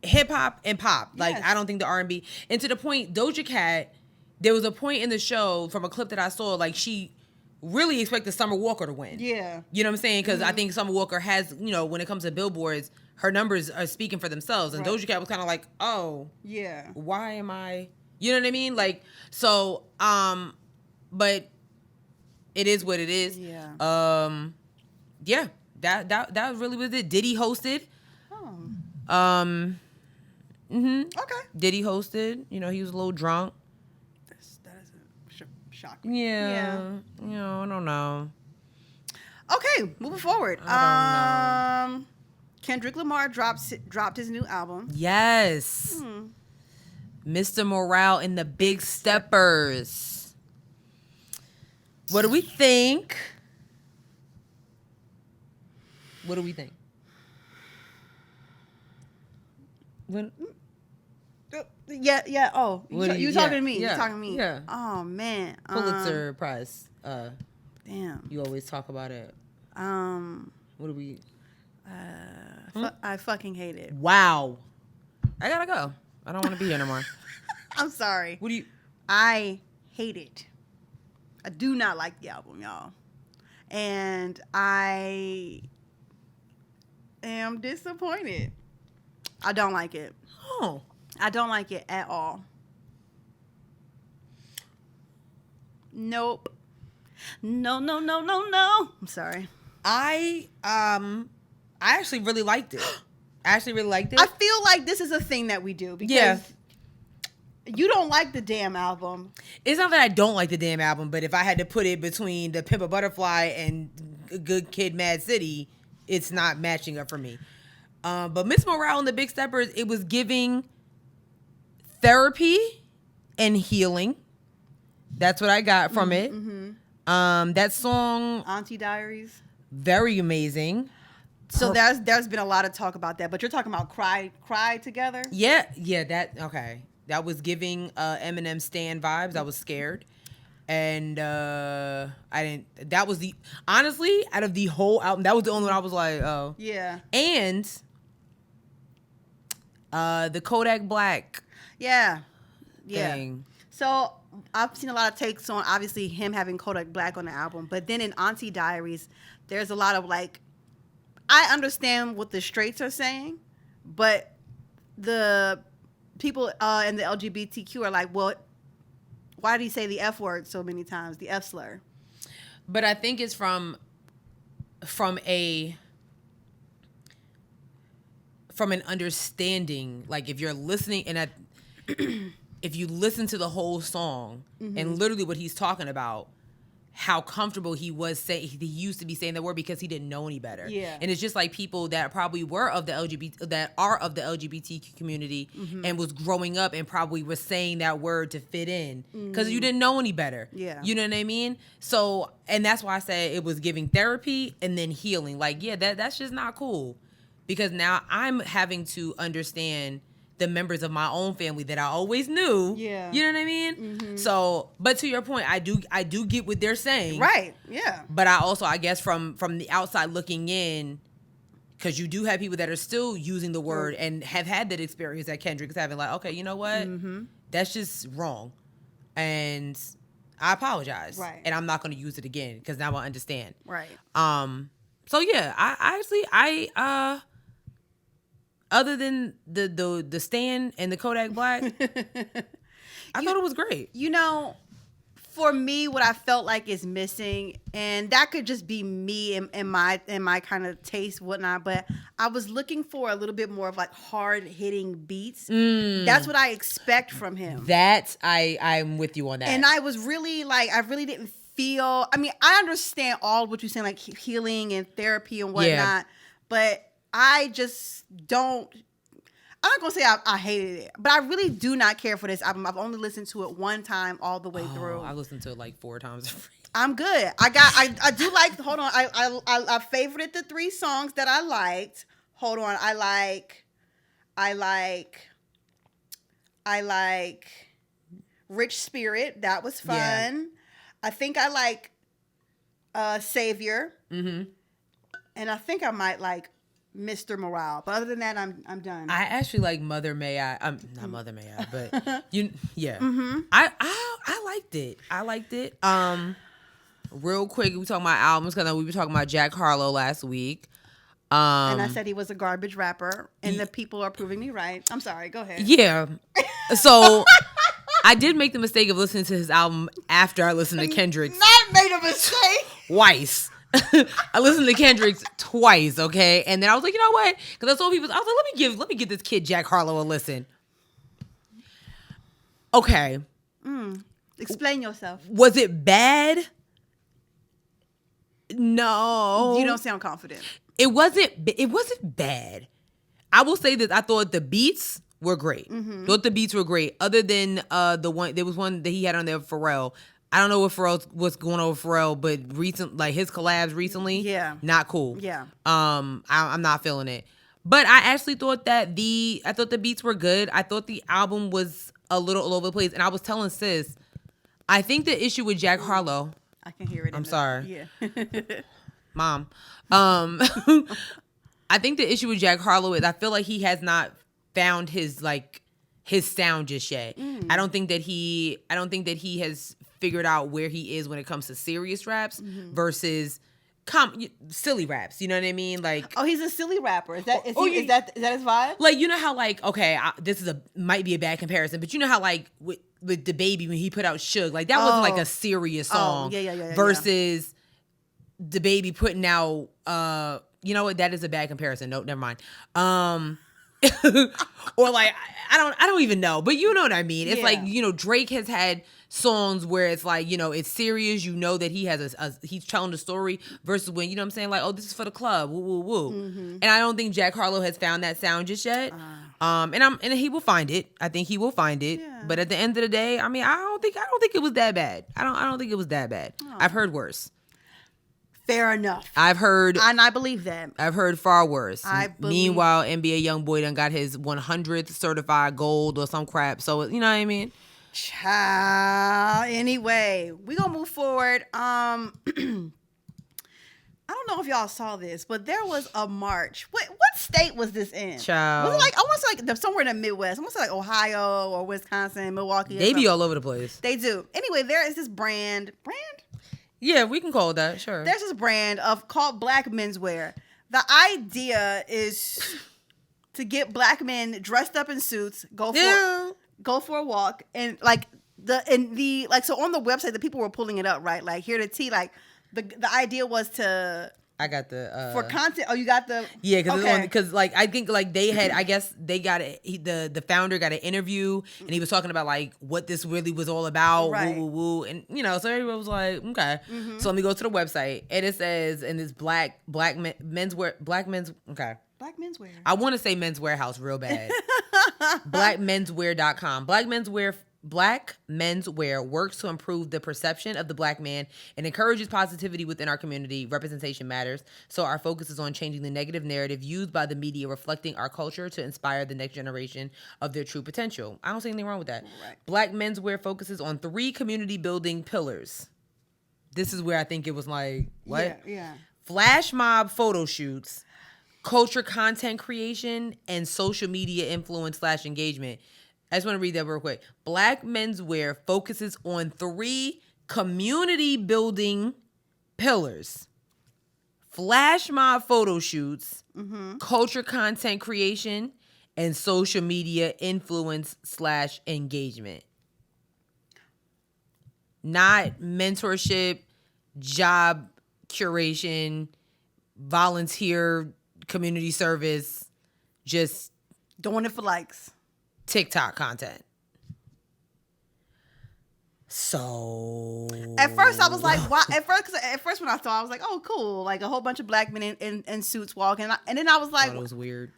hip hop and pop. Like Yes. I don't think the R&B. And to the point, Doja Cat, there was a point in the show from a clip that I saw, like she really expected Summer Walker to win. Yeah. You know what I'm saying? Because I think Summer Walker has, you know, when it comes to billboards, her numbers are speaking for themselves. And Doja Cat was kind of like, oh, yeah, why am I? You know what I mean? Like, so, but it is what it is. Yeah. Yeah, that really was it. Diddy hosted. Oh. Okay. Diddy hosted. You know, he was a little drunk. That is shocking. Yeah. You know, I don't know. Okay, moving forward. I don't know. Kendrick Lamar dropped his new album. Yes. Mr. Morale and the Big Steppers. What do we think? What do we think? Yeah. Oh, you talking to me? Yeah, You talking to me? Yeah. Oh man. Pulitzer Prize. Damn. You always talk about it. What do we? I fucking hate it. Wow. I gotta go. I don't want to be here no more. I'm sorry. What do you? I hate it. I do not like the album, y'all. And I am disappointed. I don't like it. Oh. I don't like it at all. Nope. No. I'm sorry. I actually really liked it. I feel like this is a thing that we do because you don't like the damn album. It's not that I don't like the damn album, but if I had to put it between the Pimp a Butterfly and Good Kid, Mad City, it's not matching up for me. But Miss Morale and the Big Steppers, it was giving therapy and healing. That's what I got from it. That song, Auntie Diaries, very amazing. So there's been a lot of talk about that, but you're talking about cry together. Yeah, that was giving Eminem Stan vibes. I was scared, and I didn't. That was honestly out of the whole album, that was the only one I was like, oh yeah. And the Kodak Black, thing. So I've seen a lot of takes on obviously him having Kodak Black on the album, but then in Auntie Diaries, there's a lot of like. I understand what the straights are saying, but the people in the LGBTQ are like, well, why did he say the F word so many times, the F slur? But I think it's from an understanding, like if you're listening and if you listen to the whole song and literally what he's talking about, how comfortable he used to be saying that word because he didn't know any better. Yeah. And it's just like people that probably were of the LGBTQ community and was growing up and probably was saying that word to fit in because you didn't know any better. Yeah. You know what I mean? So, and that's why I said it was giving therapy and then healing. Like, yeah, that's just not cool because now I'm having to understand the members of my own family that I always knew. Yeah. You know what I mean? So, but to your point, I do get what they're saying. Right. Yeah. But I also, I guess from the outside looking in, because you do have people that are still using the word and have had that experience that Kendrick is having, like, okay, you know what? That's just wrong. And I apologize. Right. And I'm not going to use it again because now I understand. Right. So yeah, I other than the Stan and the Kodak Black, I thought it was great. You know, for me, what I felt like is missing, and that could just be me and my kind of taste, whatnot, but I was looking for a little bit more of like hard hitting beats. That's what I expect from him. That I'm with you on that. And I was really like, I really didn't feel, I mean, I understand all what you're saying, like healing and therapy and whatnot, but I just don't, I'm not gonna say I hated it, but I really do not care for this album. I've only listened to it one time all the way through. I listened to it like 4 times. I'm good. I do like. Hold on. I favorited the 3 songs that I liked. Hold on. I like Rich Spirit. That was fun. Yeah. I think I like Savior. Mm-hmm. And I think I might like Mr. Morale. But other than that, I'm done. I actually like Mother May I. Not Mother May I, but yeah. Mm-hmm. I liked it. Real quick, we talking about albums because we were talking about Jack Harlow last week. And I said he was a garbage rapper, and the people are proving me right. I'm sorry. Go ahead. Yeah. So I did make the mistake of listening to his album after I listened to Kendrick's. Not made a mistake. Twice. I listened to Kendrick's twice, okay? And then I was like, you know what? Because I told people, I was like, let me give this kid Jack Harlow a listen. Okay. Explain yourself. Was it bad? No. You don't sound confident. It wasn't bad. I will say that I thought the beats were great. Mm-hmm. Thought the beats were great. Other than there was one that he had on there, Pharrell. I don't know what's going on with Pharrell, but his collabs recently, yeah, not cool. Yeah. I'm not feeling it. But I actually thought that the beats were good. I thought the album was a little all over the place. And I was telling sis, I think the issue with Jack Harlow. I can hear it. I'm sorry. Yeah. Mom. I think the issue with Jack Harlow is I feel like he has not found his sound just yet. I don't think that he has figured out where he is when it comes to serious raps versus silly raps. You know what I mean? Like, oh, he's a silly rapper. Is that his vibe? Like, you know how this might be a bad comparison, but you know how with the baby when he put out Suge, like that wasn't like a serious song. Yeah. Versus the baby putting out you know what, that is a bad comparison. No, never mind. Or like I don't even know, but you know what I mean. It's like, you know, Drake has had songs where it's like, you know, it's serious, you know, that he has he's telling the story versus when, you know what I'm saying, like, oh, this is for the club, woo woo woo. And I don't think Jack Harlow has found that sound just yet. And he will find it. I think he will find it. Yeah. But at the end of the day, I mean, I don't think it was that bad. I don't think it was that bad. Oh. I've heard worse. Fair enough. I've heard, and I believe that. I've heard far worse. Meanwhile, NBA YoungBoy done got his 100th certified gold or some crap. So you know what I mean. Child. Anyway, we gonna move forward. I don't know if y'all saw this, but there was a march. What state was this in? Child. Was it like, I want to say like somewhere in the Midwest? I want to say like Ohio or Wisconsin, Milwaukee. They be all over the place. They do. Anyway, there is this brand. Yeah, we can call it that, sure. There's this brand called Black Menswear. The idea is to get black men dressed up in suits, go for a walk, and so on the website, the people were pulling it up, right? Like, here to tea, like the idea was to. I got the for content. Oh, you got the because like I think like they had, I guess they got it. The founder got an interview and he was talking about like what this really was all about. Right. Woo woo woo, and you know, so everyone was like, okay. So let me go to the website and it says in this black menswear. I want to say Men's Warehouse real bad. Blackmenswear.com. Black Menswear works to improve the perception of the black man and encourages positivity within our community. Representation matters, so our focus is on changing the negative narrative used by the media, reflecting our culture to inspire the next generation of their true potential. I don't see anything wrong with that. Right. Black Menswear focuses on 3 community building pillars. This is where I think it was like, what? Yeah. Flash mob photo shoots, culture content creation, and social media influence / engagement. I just want to read that real quick. Black Menswear focuses on 3 community building pillars: flash mob photo shoots, culture content creation, and social media influence / engagement. Not mentorship, job curation, volunteer, community service, just doing it for likes. TikTok content. So at first I was like, why? At first when I saw, I was like, oh, cool, like a whole bunch of black men in suits walking, and then I was like, it was weird.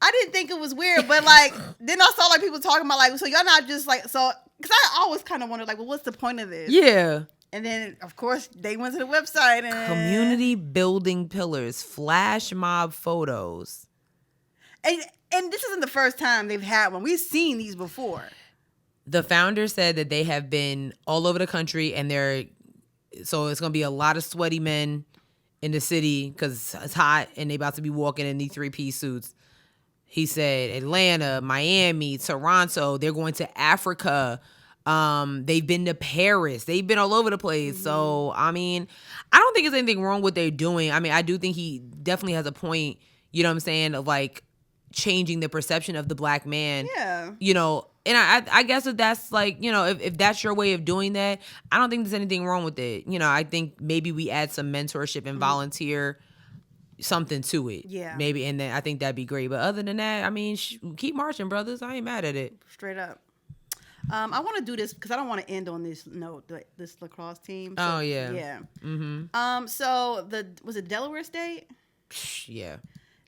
I didn't think it was weird, but like then I saw like people talking about like, so y'all not just like so because I always kind of wondered like, well, what's the point of this? Yeah. And then of course they went to the website and community building pillars, flash mob photos. And this isn't the first time they've had one. We've seen these before. The founder said that they have been all over the country, and so it's gonna be a lot of sweaty men in the city because it's hot, and they about to be walking in these 3-piece suits. He said Atlanta, Miami, Toronto. They're going to Africa. They've been to Paris. They've been all over the place. Mm-hmm. So I mean, I don't think there's anything wrong with what they're doing. I mean, I do think he definitely has a point. You know what I'm saying? Of like changing the perception of the black man. Yeah. You know, and I guess if that's like, you know, if that's your way of doing that, I don't think there's anything wrong with it. You know, I think maybe we add some mentorship and volunteer something to it. Yeah. Maybe, and then I think that'd be great. But other than that, I mean, keep marching, brothers. I ain't mad at it. Straight up. I want to do this because I don't want to end on this note, this lacrosse team. So, oh, yeah. Yeah. Mm-hmm. So was it Delaware State? Yeah.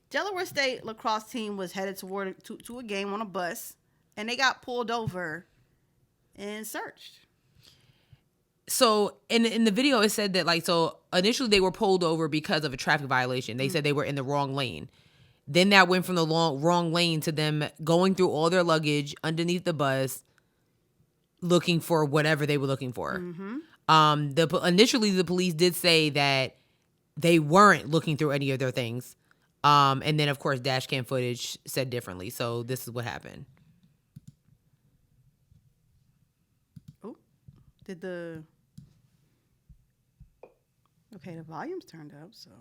Delaware State lacrosse team was headed to a game on a bus, and they got pulled over and searched. So in the video, it said that like, so initially they were pulled over because of a traffic violation. They said they were in the wrong lane. Then that went from the wrong lane to them going through all their luggage underneath the bus, looking for whatever they were looking for. Mm-hmm. Initially the police did say that they weren't looking through any of their things. And then, of course, dash cam footage said differently. So this is what happened. Oh, okay, the volume's turned up, so.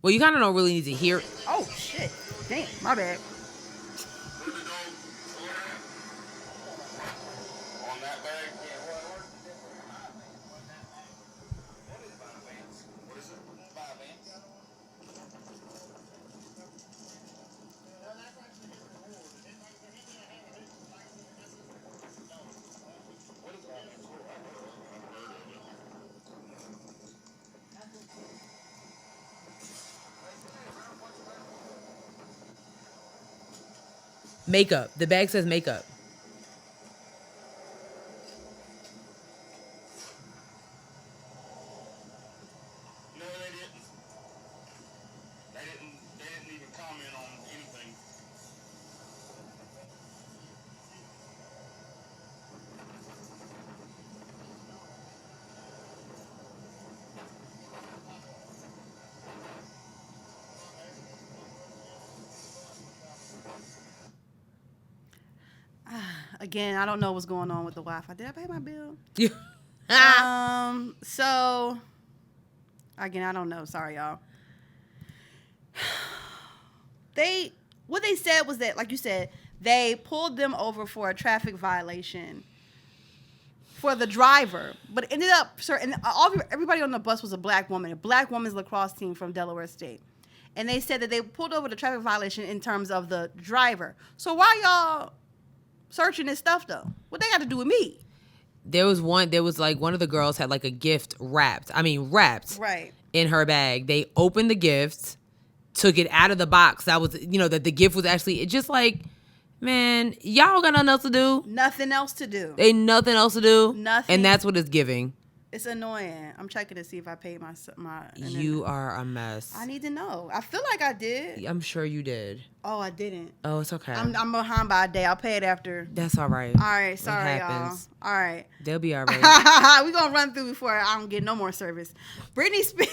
Well, you kind of don't really need to hear. Oh, shit. Damn, my bad. Makeup. The bag says makeup. No, they didn't. They didn't even comment on anything. Again, I don't know what's going on with the Wi-Fi. Did I pay my bill? So again, I don't know. Sorry, y'all. What they said was that, like you said, they pulled them over for a traffic violation for the driver, but it ended up, and everybody on the bus was a black woman's lacrosse team from Delaware State. And they said that they pulled over the traffic violation in terms of the driver. So why y'all searching this stuff though? What they got to do with me? There was like one of the girls had like a gift wrapped right in her bag. They opened the gift, took it out of the box. That was, that the gift was actually, it just like, man, y'all got nothing else to do. Nothing else to do. Ain't nothing else to do. Nothing. And that's what it's giving. It's annoying. I'm checking to see if I paid my. You are a mess. I need to know. I feel like I did. I'm sure you did. Oh, I didn't. Oh, it's okay. I'm behind by a day. I'll pay it after. That's all right. All right. Sorry, y'all. All right. They'll be all right. We're going to run through before I don't get no more service. Britney Spears.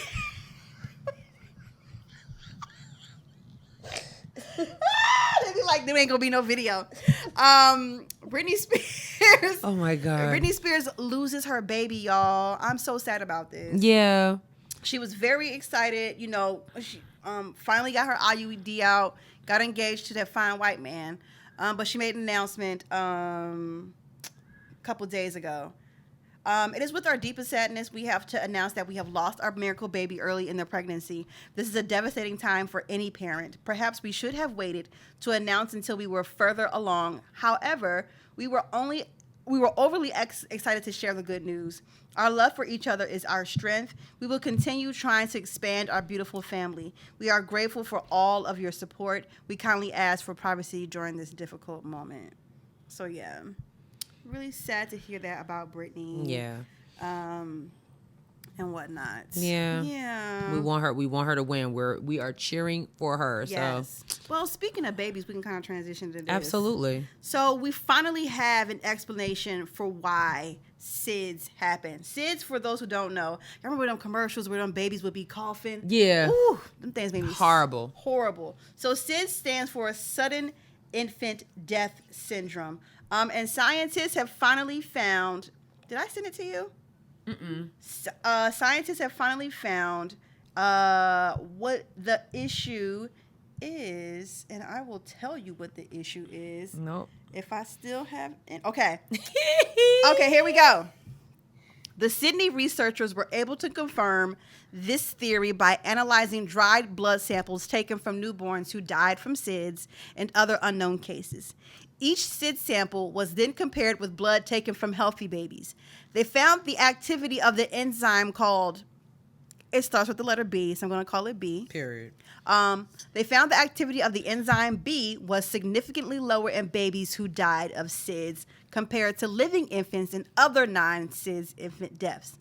They be like, there ain't gonna be no video. Britney Spears. Oh my God. Britney Spears loses her baby, y'all. I'm so sad about this. Yeah. She was very excited. She finally got her IUD out, got engaged to that fine white man. But she made an announcement a couple days ago. It is with our deepest sadness we have to announce that we have lost our miracle baby early in their pregnancy. This is a devastating time for any parent. Perhaps we should have waited to announce until we were further along. However, we were only We were overly excited to share the good news. Our love for each other is our strength. We will continue trying to expand our beautiful family. We are grateful for all of your support. We kindly ask for privacy during this difficult moment. So, yeah. Really sad to hear that about Britney. Yeah. And whatnot. Yeah. Yeah. We want her to win. We are cheering for her. Yes. So Well, speaking of babies, we can kind of transition to this. absolutely. So we finally have an explanation for why SIDS happen. SIDS, for those who don't know, I remember them commercials where them babies would be coughing. Yeah. Ooh, them things made me Horrible. Horrible. So SIDS stands for Sudden Infant Death Syndrome. And scientists have finally found. Did I send it to you? Scientists have finally found what the issue is, and I will tell you what the issue is. Nope. If I still have... Okay. Okay, here we go. The Sydney researchers were able to confirm this theory by analyzing dried blood samples taken from newborns who died from SIDS and other unknown cases. Each SIDS sample was then compared with blood taken from healthy babies. They found the activity of the enzyme called, it starts with the letter B, so I'm going to call it B. Period. They found the activity of the enzyme B was significantly lower in babies who died of SIDS compared to living infants and other non-SIDS infant deaths.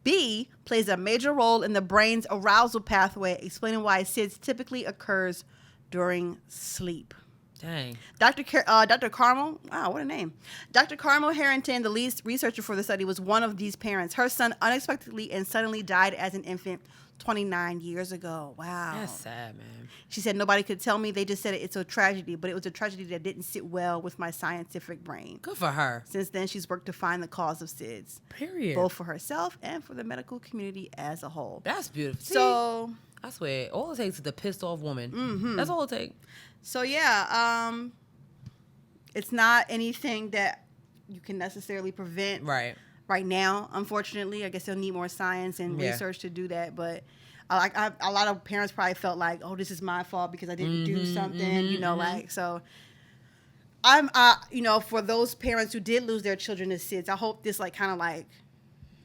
B plays a major role in the brain's arousal pathway, explaining why SIDS typically occurs during sleep. Dang. Dr. Carmel, wow, what a name. Dr. Carmel Harrington, the lead researcher for the study, was one of these parents. Her son unexpectedly and suddenly died as an infant 29 years ago. Wow. That's sad, man. She said, nobody could tell me. They just said it's a tragedy, but it was a tragedy that didn't sit well with my scientific brain. Good for her. Since then, she's worked to find the cause of SIDS. Period. Both for herself and for the medical community as a whole. That's beautiful. So, I swear, all it takes is a pissed off woman. Mm-hmm. That's all it takes. So, yeah, it's not anything that you can necessarily prevent right now, unfortunately. I guess they'll need more science and research to do that. But a lot of parents probably felt like, oh, this is my fault because I didn't do something, so I'm, for those parents who did lose their children to SIDS, I hope this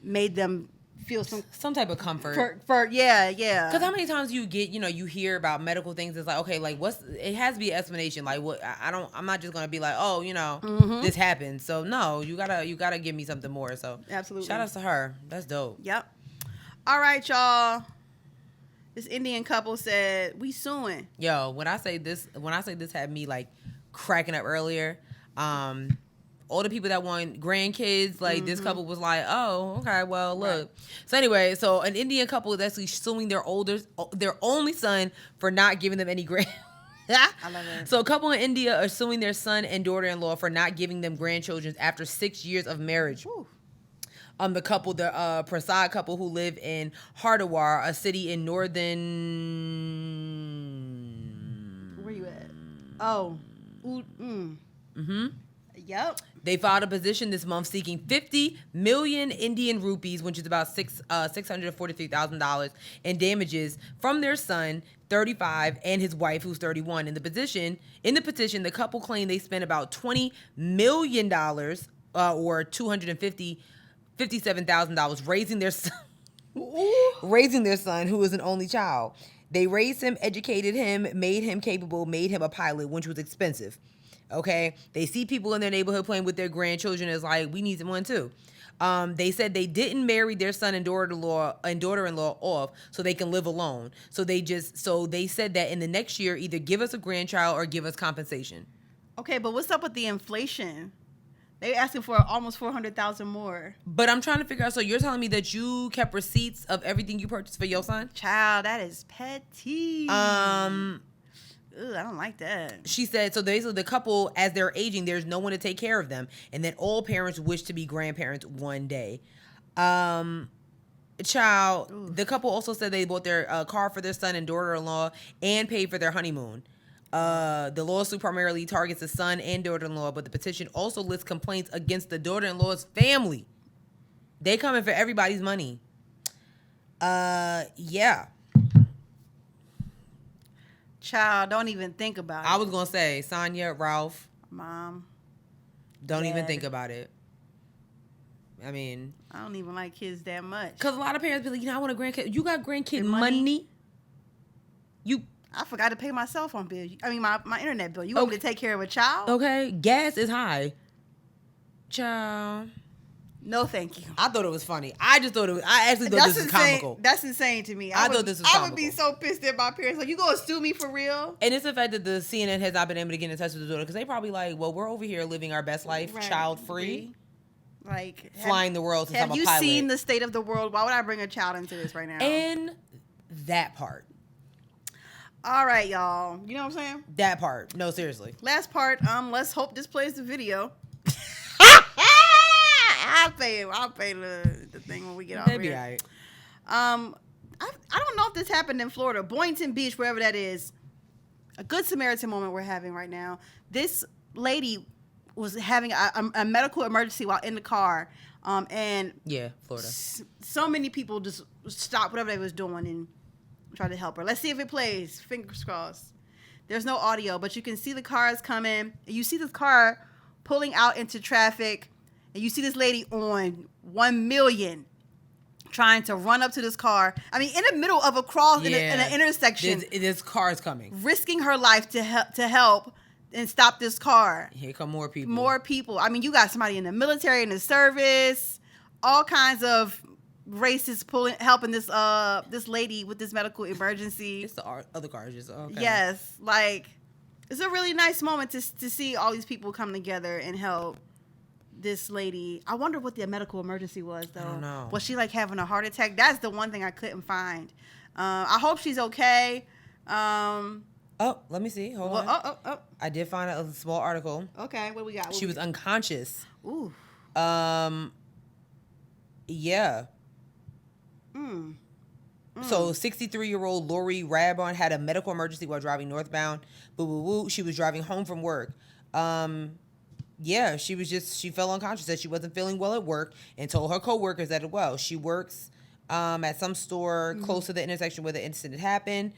made them feel some type of comfort. Yeah. Because how many times you get, you hear about medical things, it's like, okay, like it has to be an explanation. Like what, I'm not just going to be like, oh, this happened. So no, you gotta give me something more. So absolutely. Shout out to her. That's dope. Yep. All right, y'all. This Indian couple said, we suing. Yo, when I say this had me like cracking up earlier, all the people that want grandkids, like this couple was like, oh, okay, well, look. Right. So anyway, so an Indian couple is actually suing their only son for not giving them any grand. I love it. So a couple in India are suing their son and daughter-in-law for not giving them grandchildren after 6 years of marriage. Whew. The couple, the Prasad couple who live in Headwraps, a city in northern... Where you at? Oh. Yep. They filed a petition this month seeking 50 million Indian rupees, which is about $643,000 in damages from their son, 35, and his wife, who's 31. In the petition, the couple claimed they spent about $20 million or $257,000 raising their son, who is an only child. They raised him, educated him, made him capable, made him a pilot, which was expensive. Okay, they see people in their neighborhood playing with their grandchildren as like, we need one too. They said they didn't marry their son and daughter-in-law off so they can live alone. So they said that in the next year, either give us a grandchild or give us compensation. Okay, but what's up with the inflation? They asking for almost $400,000 more. But I'm trying to figure out. So you're telling me that you kept receipts of everything you purchased for your son? Child, that is petty. Ugh, I don't like that. She said, so basically the couple, as they're aging, there's no one to take care of them. And that all parents wish to be grandparents one day. The couple also said they bought their car for their son and daughter-in-law and paid for their honeymoon. The lawsuit primarily targets the son and daughter-in-law, but the petition also lists complaints against the daughter-in-law's family. They coming for everybody's money. Yeah. Child, don't even think about it. I was going to say, Sonia, Ralph. Mom. Don't even think about it. I mean, I don't even like kids that much. Because a lot of parents be like, I want a grandkid. You got grandkid money? I forgot to pay my cell phone bill. I mean, my internet bill. You want me to take care of a child? Okay. Gas is high. Child. No, thank you. I thought it was funny. I actually thought this was comical. That's insane to me. I thought this was comical. I would be so pissed at my parents. Like, you gonna sue me for real? And it's the fact that the CNN has not been able to get in touch with the daughter because they probably like, well, we're over here living our best life, child free. Like flying the world since I'm a pilot. Have you seen the state of the world? Why would I bring a child into this right now? And that part. All right, y'all. You know what I'm saying? That part. No, seriously. Last part. Let's hope this plays the video. I'll pay the thing when we get off here. Be all right. I don't know if this happened in Florida, Boynton Beach, wherever that is. A good Samaritan moment we're having right now. This lady was having a medical emergency while in the car, and Florida. So many people just stopped whatever they was doing and tried to help her. Let's see if it plays. Fingers crossed. There's no audio, but you can see the cars coming. You see this car pulling out into traffic, and you see this lady on 1 million trying to run up to this car. I mean, in the middle of a cross in an intersection. This car is coming, risking her life to help and stop this car. Here come more people. More people. I mean, you got somebody in the military, in the service, all kinds of racists helping this lady with this medical emergency. It's the other cars just okay. Yes, like it's a really nice moment to see all these people come together and help this lady. I wonder what the medical emergency was, though. I don't know. Was she like having a heart attack? That's the one thing I couldn't find. I hope she's okay. Oh, let me see. Hold on. Oh. I did find a small article. Okay, what we got? She was unconscious. Ooh. Yeah. So 63-year-old Lori Rabon had a medical emergency while driving northbound. She was driving home from work. She fell unconscious, said she wasn't feeling well at work and told her coworkers that she works at some store close to the intersection where the incident happened.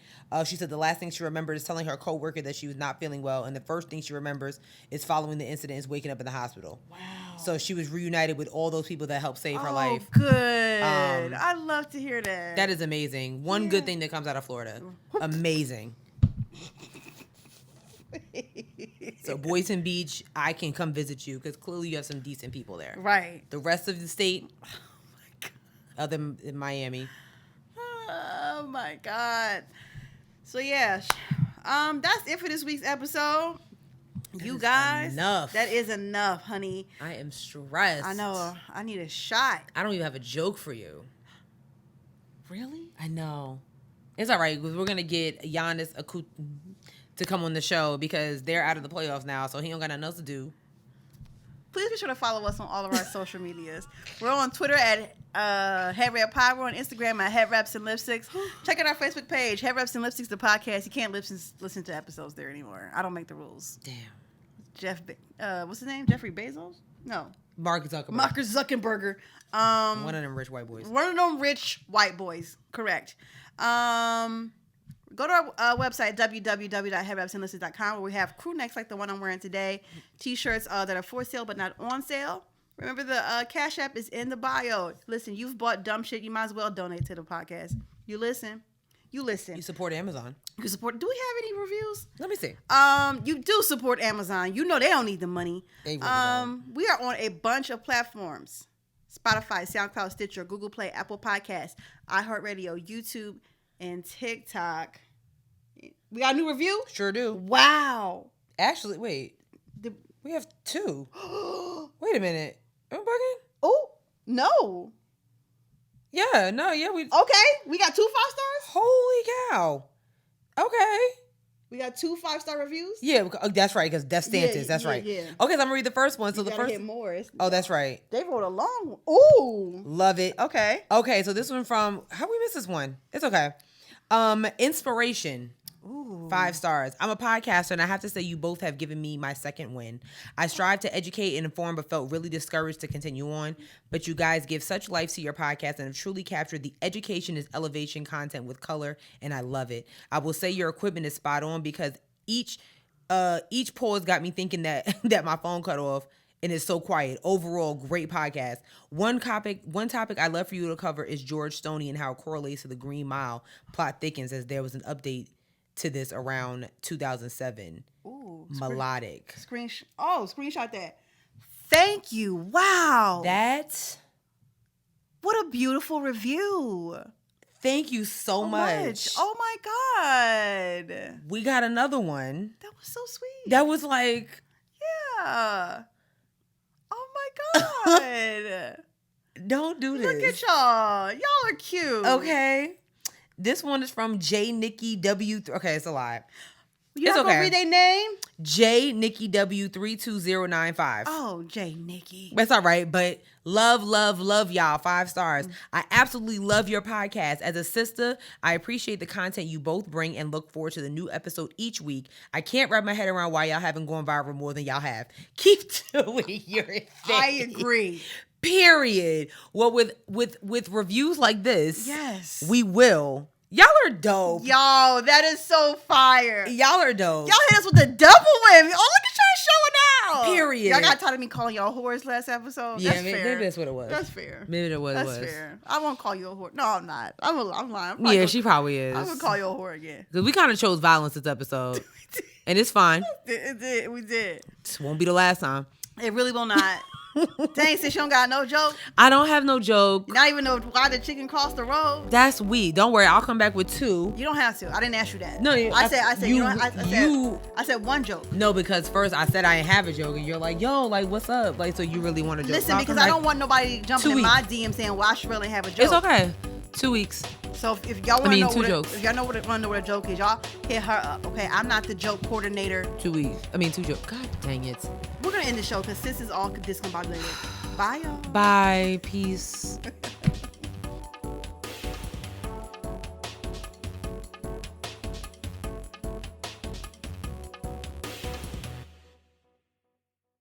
She said the last thing she remembered is telling her coworker that she was not feeling well, and the first thing she remembers is following the incident is waking up in the hospital. Wow. So she was reunited with all those people that helped save her life. Good. I love to hear that. That is amazing. One good thing that comes out of Florida. Amazing. So Boynton Beach, I can come visit you because clearly you have some decent people there. Right. The rest of the state, other than Miami. Oh my God. So yeah, that's it for this week's episode. You guys, enough. That is enough, honey. I am stressed. I know. I need a shot. I don't even have a joke for you. Really? I know. It's all right because we're gonna get Giannis to come on the show because they're out of the playoffs now, so he don't got nothing else to do. Please be sure to follow us on all of our social medias. We're on Twitter at HeadWrappOD. We're on Instagram at Headwraps and Lipsticks. Check out our Facebook page, Headwraps and Lipsticks, the podcast. You can't listen to episodes there anymore. I don't make the rules. Damn. What's his name? Jeffrey Bezos? No. Mark Zuckerberg. One of them rich white boys. One of them rich white boys. Correct. Go to our website, www.headwrapsandlipsticks.com, where we have crew necks like the one I'm wearing today, T-shirts that are for sale but not on sale. Remember, the Cash App is in the bio. Listen, you've bought dumb shit. You might as well donate to the podcast. You listen. You support Amazon. You support. Do we have any reviews? Let me see. You do support Amazon. You know they don't need the money. They really don't. We are on a bunch of platforms: Spotify, SoundCloud, Stitcher, Google Play, Apple Podcasts, iHeartRadio, YouTube, and TikTok. We got a new review? Sure do. Wow. Actually, wait. We have 2. Wait a minute. Am I bugging? Oh, no. Yeah, no, yeah. Okay, we got 2 5-stars? Holy cow. Okay. We got 2 5-star reviews? Yeah, that's right, because Desantis. That's right. Yeah. Okay, so I'm going to read the first one. So the first. Hit more. That's right. They wrote a long one. Ooh. Love it. Okay. Okay, so this one from. How we miss this one? It's okay. Inspiration. Ooh. 5 stars. I'm a podcaster, and I have to say you both have given me my second win. I strive to educate and inform, but felt really discouraged to continue on. But you guys give such life to your podcast and have truly captured the education is elevation content with color, and I love it. I will say your equipment is spot on because each pause got me thinking that my phone cut off and it's so quiet. Overall, great podcast. One topic I'd love for you to cover is George Stoney and how it correlates to the Green Mile. Plot thickens as there was an update to this around 2007. Ooh, Melodic. Screenshot that. Thank you. Wow. What a beautiful review. Thank you so much. Oh my God. We got another one. That was so sweet. That was like, yeah. Oh my God. Don't do this. Look at y'all. Y'all are cute. Okay. This one is from J Nikki W. Okay, it's a lot. You not gonna read their name? J Nikki W 32095. Oh, J Nikki. That's all right, but love y'all. 5 stars. I absolutely love your podcast. As a sister, I appreciate the content you both bring and look forward to the new episode each week. I can't wrap my head around why y'all haven't gone viral more than y'all have. Keep doing your thing. I agree. Period. Well, with reviews like this, yes, we will. Y'all are dope. Yo, that is so fire. Y'all are dope. Y'all hit us with the double whammy. Oh, look at y'all showing out. Period. Y'all got tired of me calling y'all whores last episode. Yeah, that's fair. maybe that's what it was. That's fair. Maybe that was. That's fair. I won't call you a whore. No, I'm not. I'm lying. Yeah, she probably is. I'm gonna call you a whore again. Because we kind of chose violence this episode, and it's fine. We did. This won't be the last time. It really will not. Dang, sis, you don't got no joke. I don't have no joke. Not even know why the chicken crossed the road. That's weak. Don't worry, I'll come back with 2. You don't have to. I didn't ask you that. No, I said one joke. No, because first I said I didn't have a joke, and you're like, yo, like, what's up? Like, so you really want a joke? Listen, because I don't want nobody jumping in my DM saying, well, I should really have a joke. It's okay. 2 weeks. So if y'all want to know, jokes. If y'all want to know what a joke is, y'all hit her up. Okay, I'm not the joke coordinator. 2 weeks. 2 jokes. God dang it. We're gonna end the show because sis is all discombobulated. Bye, y'all. Bye. Peace.